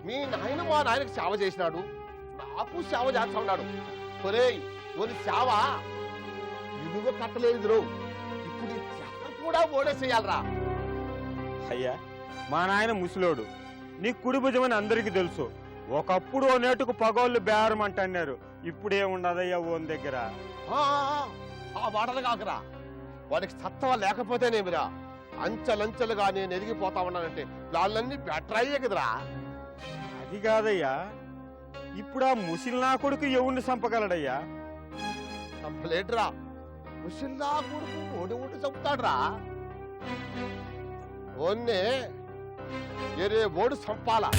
మీ నాయన మా నాయనకు సేవ చేసినాడు, నాకు సేవ చేస్తా ఉన్నాడు. ఒరేయ్ ఓని సేవ ఇనుగ కట్టలేదు. ఇప్పుడు ఈ సేవ కూడా ఓడేసేయాలరా. అయ్యా మా నాయన ముసలోడు, నీ కుడి భుజమని అందరికీ తెలుసు. ఒకప్పుడు ఓ నేటుకు పగోళ్ళు బేరం అంటున్నారు. ఇప్పుడే ఉండదయ్యా ఓన్ దగ్గర. ఆ మాటలు కాకరా. వాడికి సత్వ లేకపోతేనేమిరా. అంచెలంచెలుగా నేను ఎదిగిపోతా ఉన్నానంటే వాళ్ళన్నీ బెటర్ అయ్యే కదరా. అది కాదయ్యా, ఇప్పుడు ఆ ముసిలినా కొడుకు ఎవరిని చంపగలడయ్యా? చంపలేడురా. ముసిల్లా కొడుకు ఓడి చంపుతాడురా. ఓన్నే ఏరే ఓడు చంపాలా.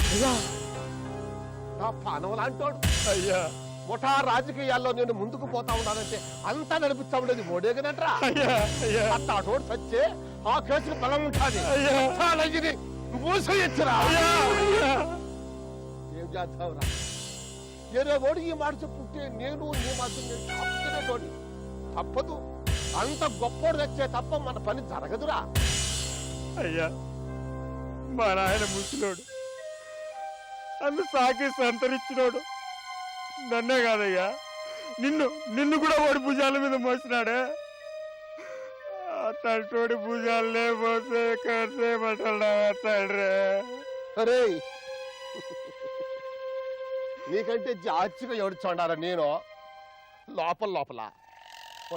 పానవలాంటోడు. అయ్యా ముఠా రాజకీయాల్లో నేను ముందుకు పోతా ఉన్నానంటే అంతా నడిపిస్తా ఉండేది ఓడే కదట్రా. అట్టాటోడు సచ్చే ఆ కేసుకు బలం ఉంటుంది. మూసేయచ్చురా. ఏం చేస్తావురా? ఏరే ఓడి ఈ మాట చెప్పుంటే నేను నీ మాత్రం తప్పనేటోడి. తప్పదు. అంత గొప్పోడు తెచ్చే తప్ప మన పని జరగదురా. అయ్యా మా నాయన ముసలోడు, నన్ను సాకి సంతరించినోడు. నన్నే కాదయ్యా, నిన్ను కూడా వాడి భుజాల మీద మోసినాడే. తండ్రి భుజాలనే మోసే కసేమంటాడా తండ్రి. అరే నీకంటే జాచిగా ఎవడుచుండారా. నేను లోపల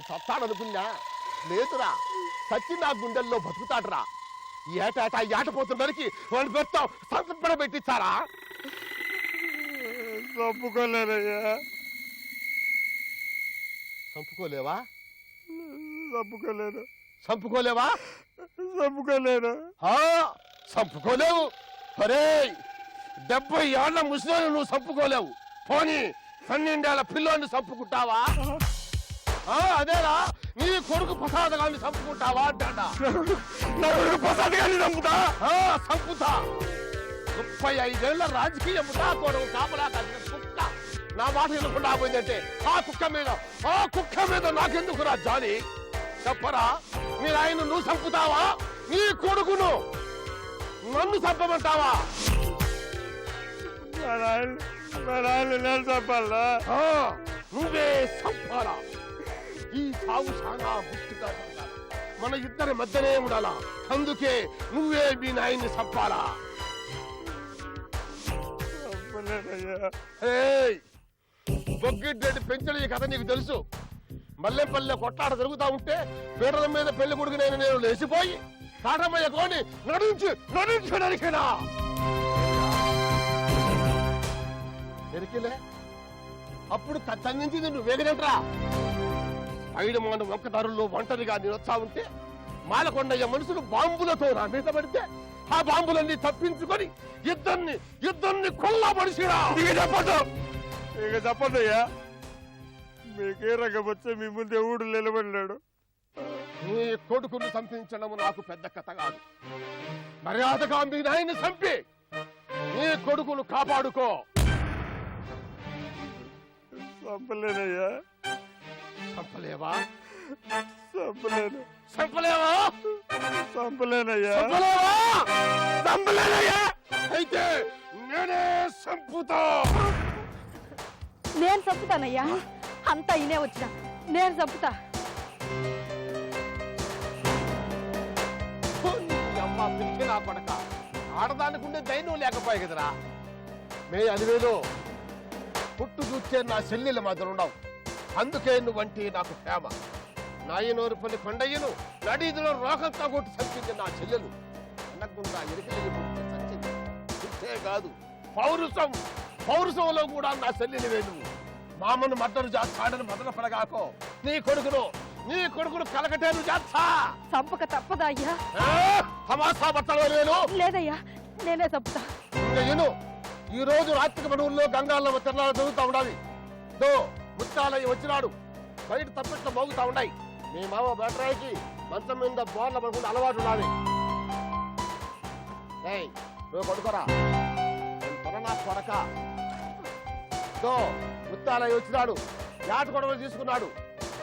చస్తాడనుకున్నా లేదురా. సచ్చి నా గుండెల్లో బతుకుతాడరా. ఏటా ఏటపోతున్నరికి వాడిని పెడతాం సంతపడ పెట్టించారా. చంపుకోలేనయ్యా. చంపుకోలేవా? చంపుకోలేను. చంపుకోలేవా? చంపుకోలేను. చంపుకోలేవు. అరే 70 ఏళ్ల ముసలి నువ్వు చంపుకోలేవు. పోనీ 12 ఏళ్ల పిల్లోని చంపుకుంటావా? అదేరా నీ కొడుకు ప్రసాద్ గారిని చంపుకుంటావా అంటాడా? నా కొడుకు ప్రసాద్ గారిని చంపుతా. చంపుతా. 35 ఏళ్ల రాజకీయ ముఠాకోరం కాపలా కాసిన కుక్క నా మాట వినకుండా పోయిందంటే ఆ కుక్క మీద నాకెందుకు రా జాలి? చెప్పరా, మీరు ఆయన నువ్వు చంపుతావా? నీ కొడుకును నన్ను చంపమంటావా? నేను చంపాలా? నువ్వే చంపాలా? ఈ సాగు చాలా గుర్తుగా జరగాలి. మన ఇద్దరి మధ్యనే ఉండాలా. అందుకే నువ్వే మీ నాయన్ని చంపాలా? బొగ్గిడ్రెడ్డి పెంచడం ఈ కథ నీకు తెలుసు. మల్లెపల్లె కొట్లాట జరుగుతా ఉంటే పీటల మీద పెళ్లి కొడుకు నేను లేచిపోయి కాటమయ్య కోని నడిచినా ఎరికిలే. అప్పుడు తన్నించింది నువ్వు వేగనంట్రా. ఐడమాను వంకదారుల్లో ఒంటరిగా నేను వచ్చా ఉంటే మాలకొండయ్య మనుషులు బాంబులతో నా మీద పడితే ఆ బాంబులన్నీ తప్పించుకొని ఇద్దరిని కొల్లబడిసిరా. ఇక చెప్పదయ్యా. మీకే రకం వచ్చే మీ ముందు ఎవడు నిలబడినాడు? నీ కొడుకును చంపించడం నాకు పెద్ద కథ కాదు. మర్యాదగా మీ నాయన్ని చంపి నీ కొడుకును కాపాడుకో. చంపలేనయ్యా. చంపలేవా? చంపలేను. చంపలేవా? చంపలేనయ్యా. చంపలేనయ్యా. అయితే నేనే చంపుతా. నేను చంపుతానయ్యా. అంతా ఇనే వచ్చిన నేను చంపుతా. అమ్మ పిలిచి నా కొడక ఆడదానికి ఉండే ధైర్యం లేకపోయే కదరా. మే అదివేలో పుట్టు చూచే నా చెల్లెల మాత్రం ఉండవు. అందుకే నువ్వంటే నాకు ప్రేమ. నాయనూరుపల్లి కొండయ్యను నడీదిలో రోకంతా కొట్టి చంపింది నా చెల్లెలు. అనకుండా ఎరికలిగి చచ్చింది. ఇంతే కాదు, పౌరుషంలో కూడా నా చెల్లెలు వేలు. మామను మద్దరు చేస్తాడని మొదలు పడగాకో. నీ కొడుకును కలకటేను చేస్తా. చంపక తప్పదా అయ్యా? తమాసా పట్టలేదు. లేదయ్యా, నేనే చంపుతా. ఈ రోజు రాత్రికి మనూరులో గంగాల్లో తిరణాలు జరుగుతూ ఉండాలి. ముత్తాలయ్య వచ్చినాడు. బయట తప్పిట్లు మోగుతా ఉన్నాయి. మీ మామ బెటరాయికి మంచం మీద బోర్ల పడుకుంటే అలవాటు ఉండాలి. నువ్వు పడుకోరా. నా కొడక ముత్తాలయ్య వచ్చినాడు. యాట కొడవలు తీసుకున్నాడు.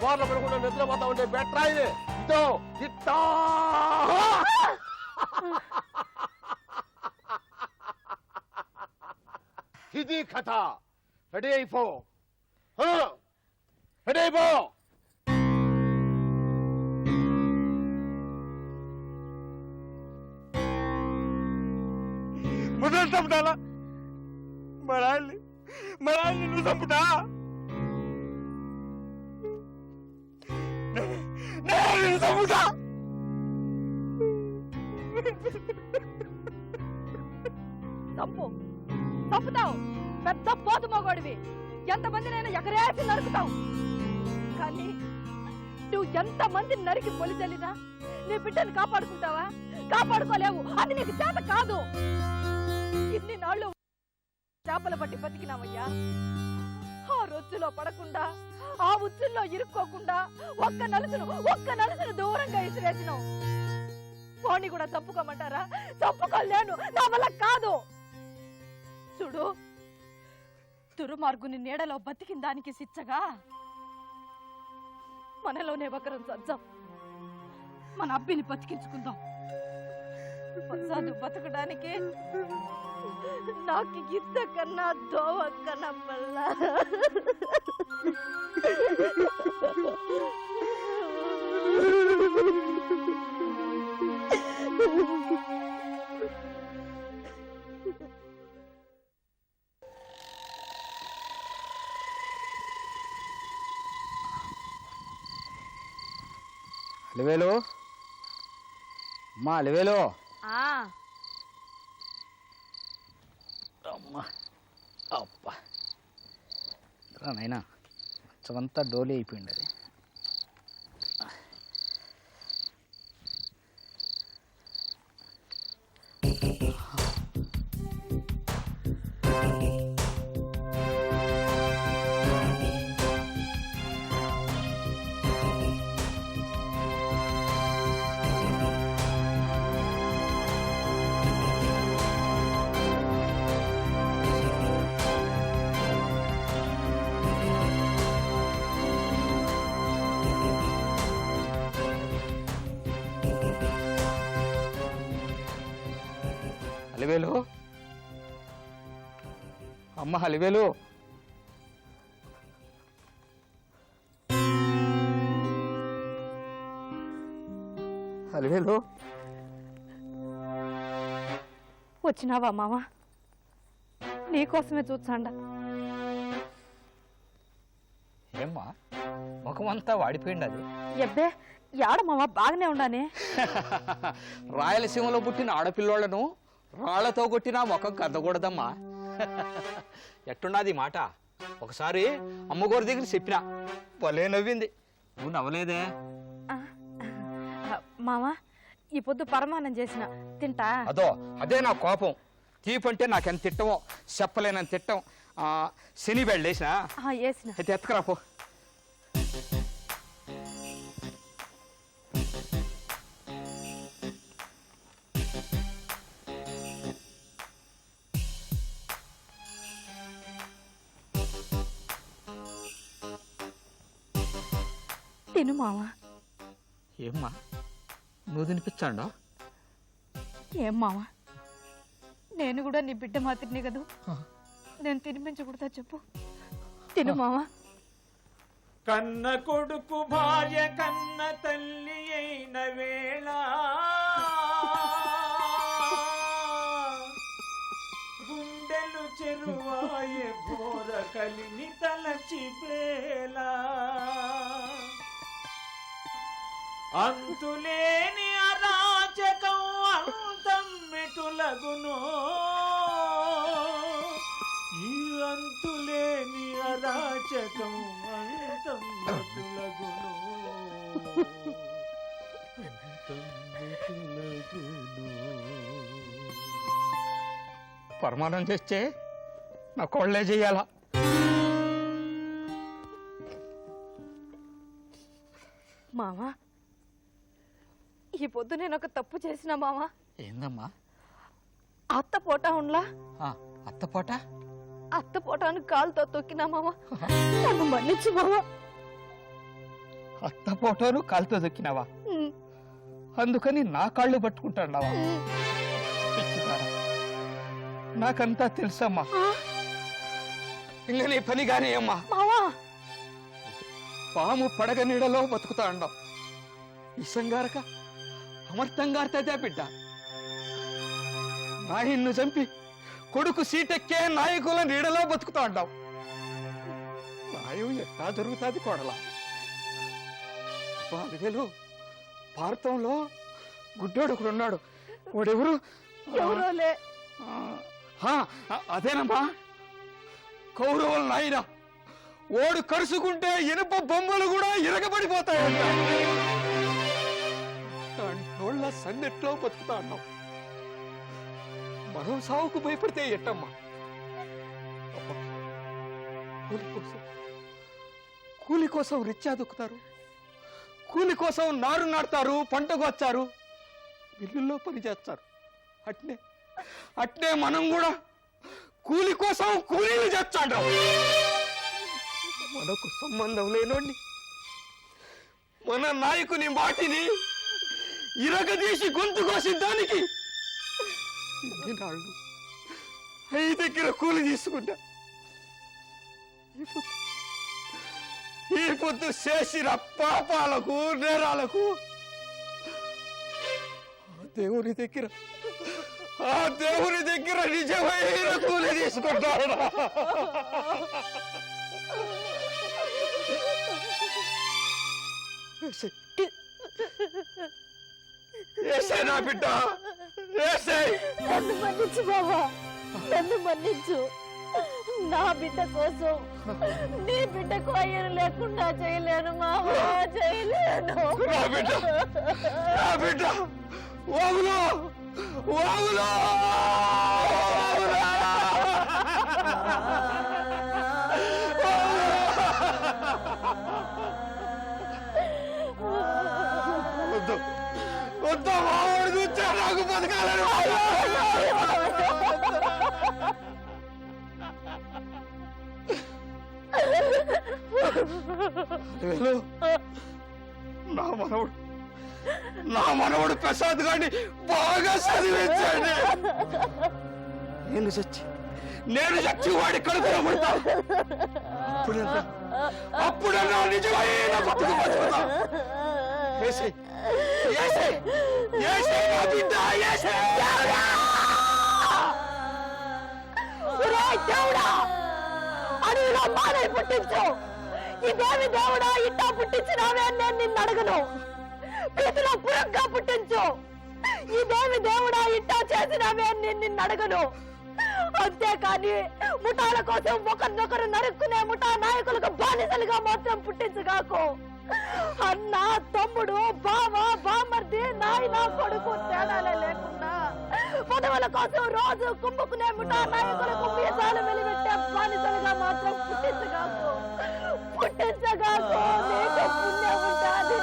బోర్ల పడుకుంటే నిద్రపోతా ఉండే బెటరాయినే ఇట్టా. ఇది కథ. రెడీ అయిపో. రెడీ అయిపో. మొదలు చంపుతాలా? మరాళ్ళని నువ్వు చంపుతా. నేను చంపుతా. చంపుతావు. పెద్ద పోతు మగోడివి. ఎంతమందినైనా ఎగరేసి నరుకుతావు. కానీ నువ్వు ఎంతమంది నరికి పొలి చల్లినా నీ బిడ్డను కాపాడుకుంటావా? కాపాడుకోలేవు. అది నీకు చేత కాదు. ఇన్ని నాళ్ళు చేపలు పట్టి బతికినావయ్యా. ఆ రొచ్చులో పడకుండా, ఆ ఉచ్చుల్లో ఇరుక్కోకుండా ఒక్క నలుసును దూరంగా ఇసిరేసినావు. పోనీ కూడా చంపుకోమంటారా? చంపుకోలేను. నా వల్ల కాదు. చూడు, దుర్మార్గుని నీడలో బతికిన దానికి శిక్షగా మనలోనే ఒకరం చచ్చాం. మన అబ్బిని బతికించుకుందాం. బతకడానికి నాకు ఇంతకన్నా దోవ కనపల్లా. అలివేలు, మా అలివేలు. అమ్మా, అబ్బా, నైనా మొత్తమంతా డోలీ అయిపోయింది అది. హలివేలు, అమ్మ హలివేలు, హలివేలు. వచ్చినావా మామ? నీకోసమే చూచాండ. ఏమ్మా ముఖమంతా వాడిపోయింది అది. ఎబ్బే యాడ మామ, బాగానే ఉండానే. రాయలసీమలో పుట్టిన ఆడపిల్లోళ్లను రాళ్లతో కొట్టినా ముఖం కద్దకూడదమ్మా. ఎట్టున్నది ఈ మాట? ఒకసారి అమ్మగోరి దగ్గర చెప్పినా భలే నవ్వింది. నువ్వు నవ్వలేదే? మామ ఈ పొద్దు పరమాన్నం చేసిన తింటా. అదో అదే నా కోపం. తీపంటే నాకెంత తిట్టమో చెప్పలేనంత తిట్టం. శని బెళ్ళేసినా వేసిన అయితే ఎత్తకరాపో. తిను మామ. ఏమ్మా నువ్వు తినిపించాండా? ఏం మామ, నేను కూడా నీ బిడ్డ మాత్రమే కదా, నేను తినిపించకూడదా చెప్పు? తిను మామ. కన్న కొడుకు భార్య కన్న తల్లి అయిన వేళ గుండెలు చెరువాయ ఘోర కలిని తలచి వేళ అంతులేని అరాచకం అంతం మెటులగునో, ఈ అంతులేని అరాచకం అంతం మెటులగునో, అంతం మెటులగునో. పరమాణం చేస్తే నా కోళ్లే చెయ్యాలా? మామా ఈ పొద్దు నేను ఒక తప్పు చేసిన మామా. ఏందమ్మా? అత్త పోటా ఉండ్లా, అత్తపోట అత్త పోటాను కాలుతో తొక్కినా మామా, నన్ను మన్నించు మామా. అత్తపోటను కాలుతో దొక్కినావా? అందుకని నా కాళ్ళు పట్టుకుంటాడావా? నాకంతా తెలుసమ్మా. ఇంకా నీ పని గానీ అమ్మా. మావా పాము పడగ నీడలో బతుకుతా అండావు. ఇసంగారక అమర్థంగారితే బిడ్డ నాయన్ను చంపి కొడుకు సీటెక్కే నాయకుల నీడలో బతుకుతా అంటావు. నాయం ఎట్లా జరుగుతుంది కోడలా? అదివేలు, భారతంలో గుడ్డోడు ఒకడు ఉన్నాడు. వాడెవరు? ఎవరోలే. అదేనమ్మా, కౌరవుల నాయన. ఓడు కరుసుకుంటే ఇనుప బొమ్మలు కూడా ఇరగబడిపోతాయంట. నోళ్ళ సన్నెట్లో బతుకుతా అన్నాం. మనం సావుకు భయపడితే ఎట్టమ్మా? కూలి కోసం రిచ్చా దుక్కుతారు, కూలి కోసం నారు నాడతారు, పంటకు వచ్చారు, మిల్లుల్లో పని చేస్తారు. అట్నే మనం కూడా కూలి కోసం కూలీలు చేస్తాడు. మనకు సంబంధం లేనోడిని, మన నాయకుని మాటిని ఇరగదీసి గొంతు కోసిన దానికి ఎన్నినాళ్ళు 5 ఎకరా కూలి తీసుకుంటా. ఈ పొద్దు చేసిన పాపాలకు నేరాలకు ఆ దేవుని దగ్గర నిజమైన కూలి తీసుకుంటాడు. నా బిడ్డ నన్ను మన్నించు బాబా, నన్ను మన్నించు. నా బిడ్డ కోసం నీ బిడ్డకు అయ్యను లేకుండా చేయలేను మావా, చేయలేను. నా బిడ్డ నా బిడ్డ ఓగులో ఓగులో వద్దు వద్దు మావాడు చూస్తే నాకు బతకాలని నా మనవడు ప్రసాద్ గారిని బాగా చదివించాడు. నేను చచ్చి వాడి కడుపులో పడతా. అప్పుడన్నా నిజమైన బతుకు బతుకుతా. ఏసేయ్, ఏసేయ్, ఏసేయ్ నా బిడ్డ, ఏసేయ్. ఒరేయ్ దేవుడా, అడవిలో మానై పుట్టించు. ఇదేమి దేవుడా ఇట్టా పుట్టించినావే అని నేను నిన్ను అడగను. చేతిలో పురంగా పుట్టించు. ఇదేమి దేవుడా ఇట్టా చేసినావే అని నేను నిన్ను అడగను. అంతేకాని ముఠాల కోసం ఒకరినొకరు నరుక్కునే ముఠా నాయకులకు బానిసలుగా మాత్రం పుట్టించుగాకు. అన్న, తమ్ముడు, బావ, బామర్ది, నాయన, కొడుకు తేడాలే లేకుండా పదవుల కోసం రోజు కుమ్ముకునే ముఠా నాయకులకు మీసాలు వెలిపెట్టే బానిసలుగా మాత్రం పుట్టించగాకు. పుట్టించగాకు, నీకు పుణ్యం ఉంటాది.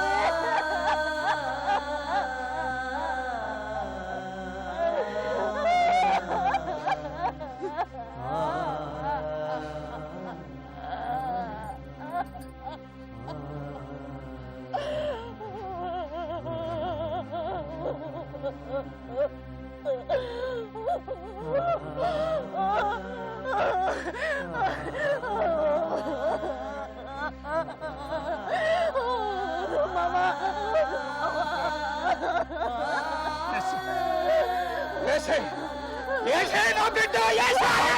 ఏసేయ్, ఏసేయ్ నా బిడ్డ, ఏసేయ్.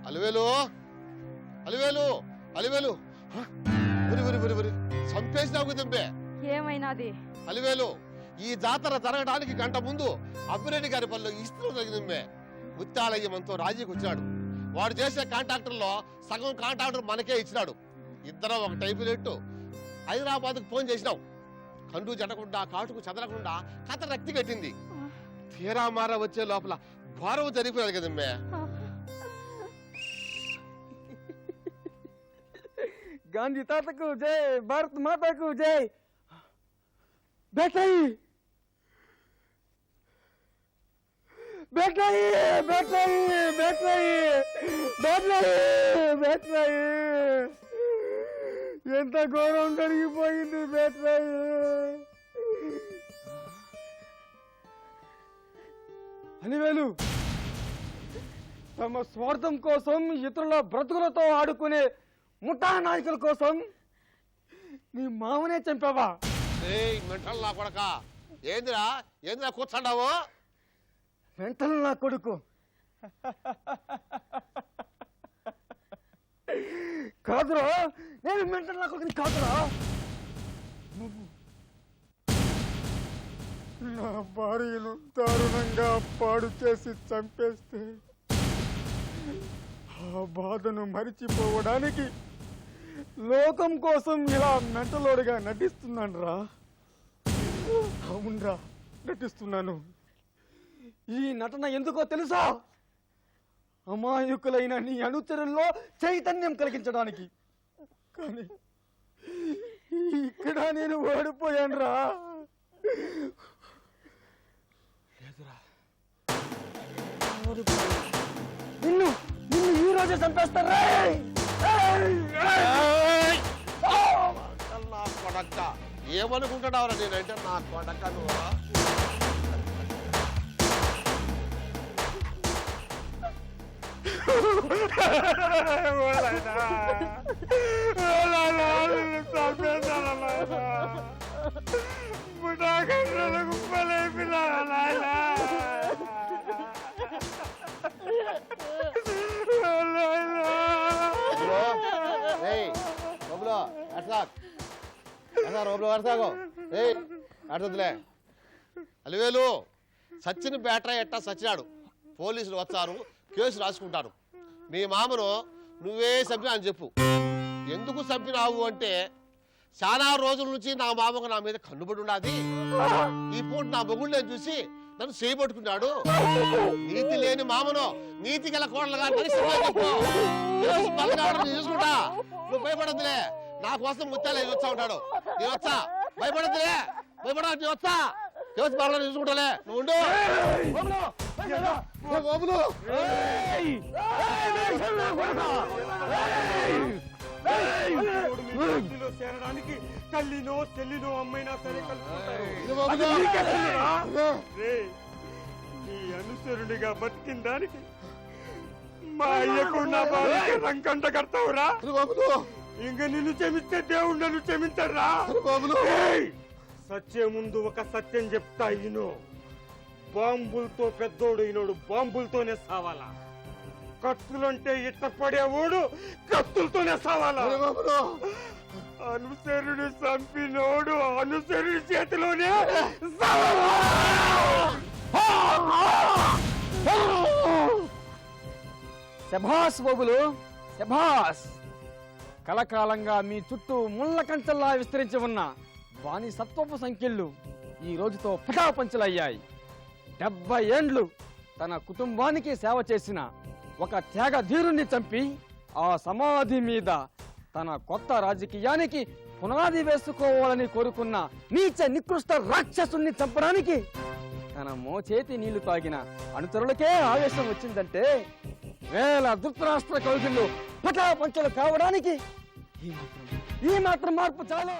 అలివేలు అలివేలు అలివేలు చంపేసినావు కదంబే. ఏమైనాది? అలివేలు, ఈ జాతర జరగడానికి గంట ముందు అబ్బిరెడ్డి గారి పనిలో ఇస్త్రీ జరిగిందంబే. ముత్యాలయ్య మనతో రాజీకి వచ్చాడు. వాడు చేసే కాంట్రాక్టర్లో సగం కాంట్రాక్టర్ మనకే ఇచ్చినాడు. ఇద్దరం ఒక టైపు రేటు హైదరాబాద్కు ఫోన్ చేసినాం. కండు జడకుండా కాటుకు చదరకుండా కథ రక్తి కట్టింది. తీరా మారా వచ్చే లోపల ఘోరం జరిగిపోయాడు కదమ్మే. గాంధీ తాతకు జై, భారత్ మాతకు జై. బేటాయి బేటాయి బేటాయి బేటాయి బేటాయి బేటాయి ఎంత ఘోరం జరిగిపోయింది బేటాయి. అలివేలు, తమ స్వార్థం కోసం ఇతరుల బ్రతుకులతో ఆడుకునే ముఠా నాయకుల కోసం నీ మామనే చంపావా? మెంటల్ నా కొడక, ఏందిరా ఏందిరా కూర్చుండావు? మెంటల్ నా కొడుకు కాదురా, నేను మెంటల్ నా కొడుకుని కాదురా. నువ్వు నా భార్యను దారుణంగా పాడు చేసి చంపేస్తే ఆ బాధను మరిచిపోవడానికి లోకం కోసం ఇలా మెంటలోడుగా నటిస్తున్నాను రా. అవునరా, నటిస్తున్నాను. ఈ నటన ఎందుకో తెలుసా? అమాయకులైన నీ అనుచరుల్లో చైతన్యం కలిగించడానికి. కానీ ఇక్కడ నేను ఓడిపోయాను రా. నిన్ను నిన్ను రోజు చంపేస్తారా? నా కొడక్క ఏమనుకుంటున్నావురా నేనంటే నా కొడక్క నువ్వు అడుగుతులే అలివేలు సచిన్ బ్యాటరీ ఎట్టా సచ్చినాడు. పోలీసులు వచ్చారు, కేసు రాసుకుంటారు. మీ మామను నువ్వే చంపినా అని చెప్పు. ఎందుకు చంపినావు అంటే చాలా రోజుల నుంచి నా మామకు నా మీద కన్నుబడి ఉన్నది. ఈ పూట నా మొగుడు నేను చూసి నన్ను చేయబట్టుకున్నాడు. నీతి లేని మామను నీతి గల కోడలుగా చూసుకుంటా. నువ్వు భయపడద్దులే, నా కోసం ముత్యాలు వచ్చా ఉంటాడు. నేను వచ్చా, భయపడద్దులే, భయపడ నేను వచ్చా, కేసు పర్లేదు చూసుకుంటాలే. నువ్వు ఉండు. చేరడానికి తల్లినో చెల్లినో అమ్మైనా సరే నీ అనుసరుడిగా బతికిన దానికి మా అయ్యకు నా బాధకి రంకంట కడతావురా. ఇంక నిన్ను క్షమిస్తే దేవుడు నన్ను క్షమించరా. సత్యం ముందు ఒక సత్యం చెప్తా ఈయను. బాంబులతో పెద్దోడు ఈనోడు బాంబులతోనే సావాలా. కత్తులంటే ఇష్టపడేవాడు కత్తులతోనే సావాలా. అనుసరుడు చంపినోడు అనుసరుడి చేతిలోనే శభాస్ బాబులు, శభాస్. కలకాలంగా మీ చుట్టూ ముళ్ళ కంచెల్లా విస్తరించి ఉన్న వాని సత్వపు సంఖ్యలు ఈ రోజుతో పటాపంచలయ్యాయి. 70 ఏండ్లు తన కుటుంబానికి సేవ చేసిన ఒక త్యాగధీరుణ్ణి చంపి ఆ సమాధి మీద తన కొత్త రాజకీయానికి పునాది వేసుకోవాలని కోరుకున్న నీచ నికృష్ట రాక్షసుని చంపడానికి తన మోచేతి నీళ్లు తాగిన అనుచరులకే ఆవేశం వచ్చిందంటే వేల ధృతరాష్ట్ర కౌగిళ్ళు పటాపంచలు కావడానికి ఈ మాత్రం మార్పు చాలు.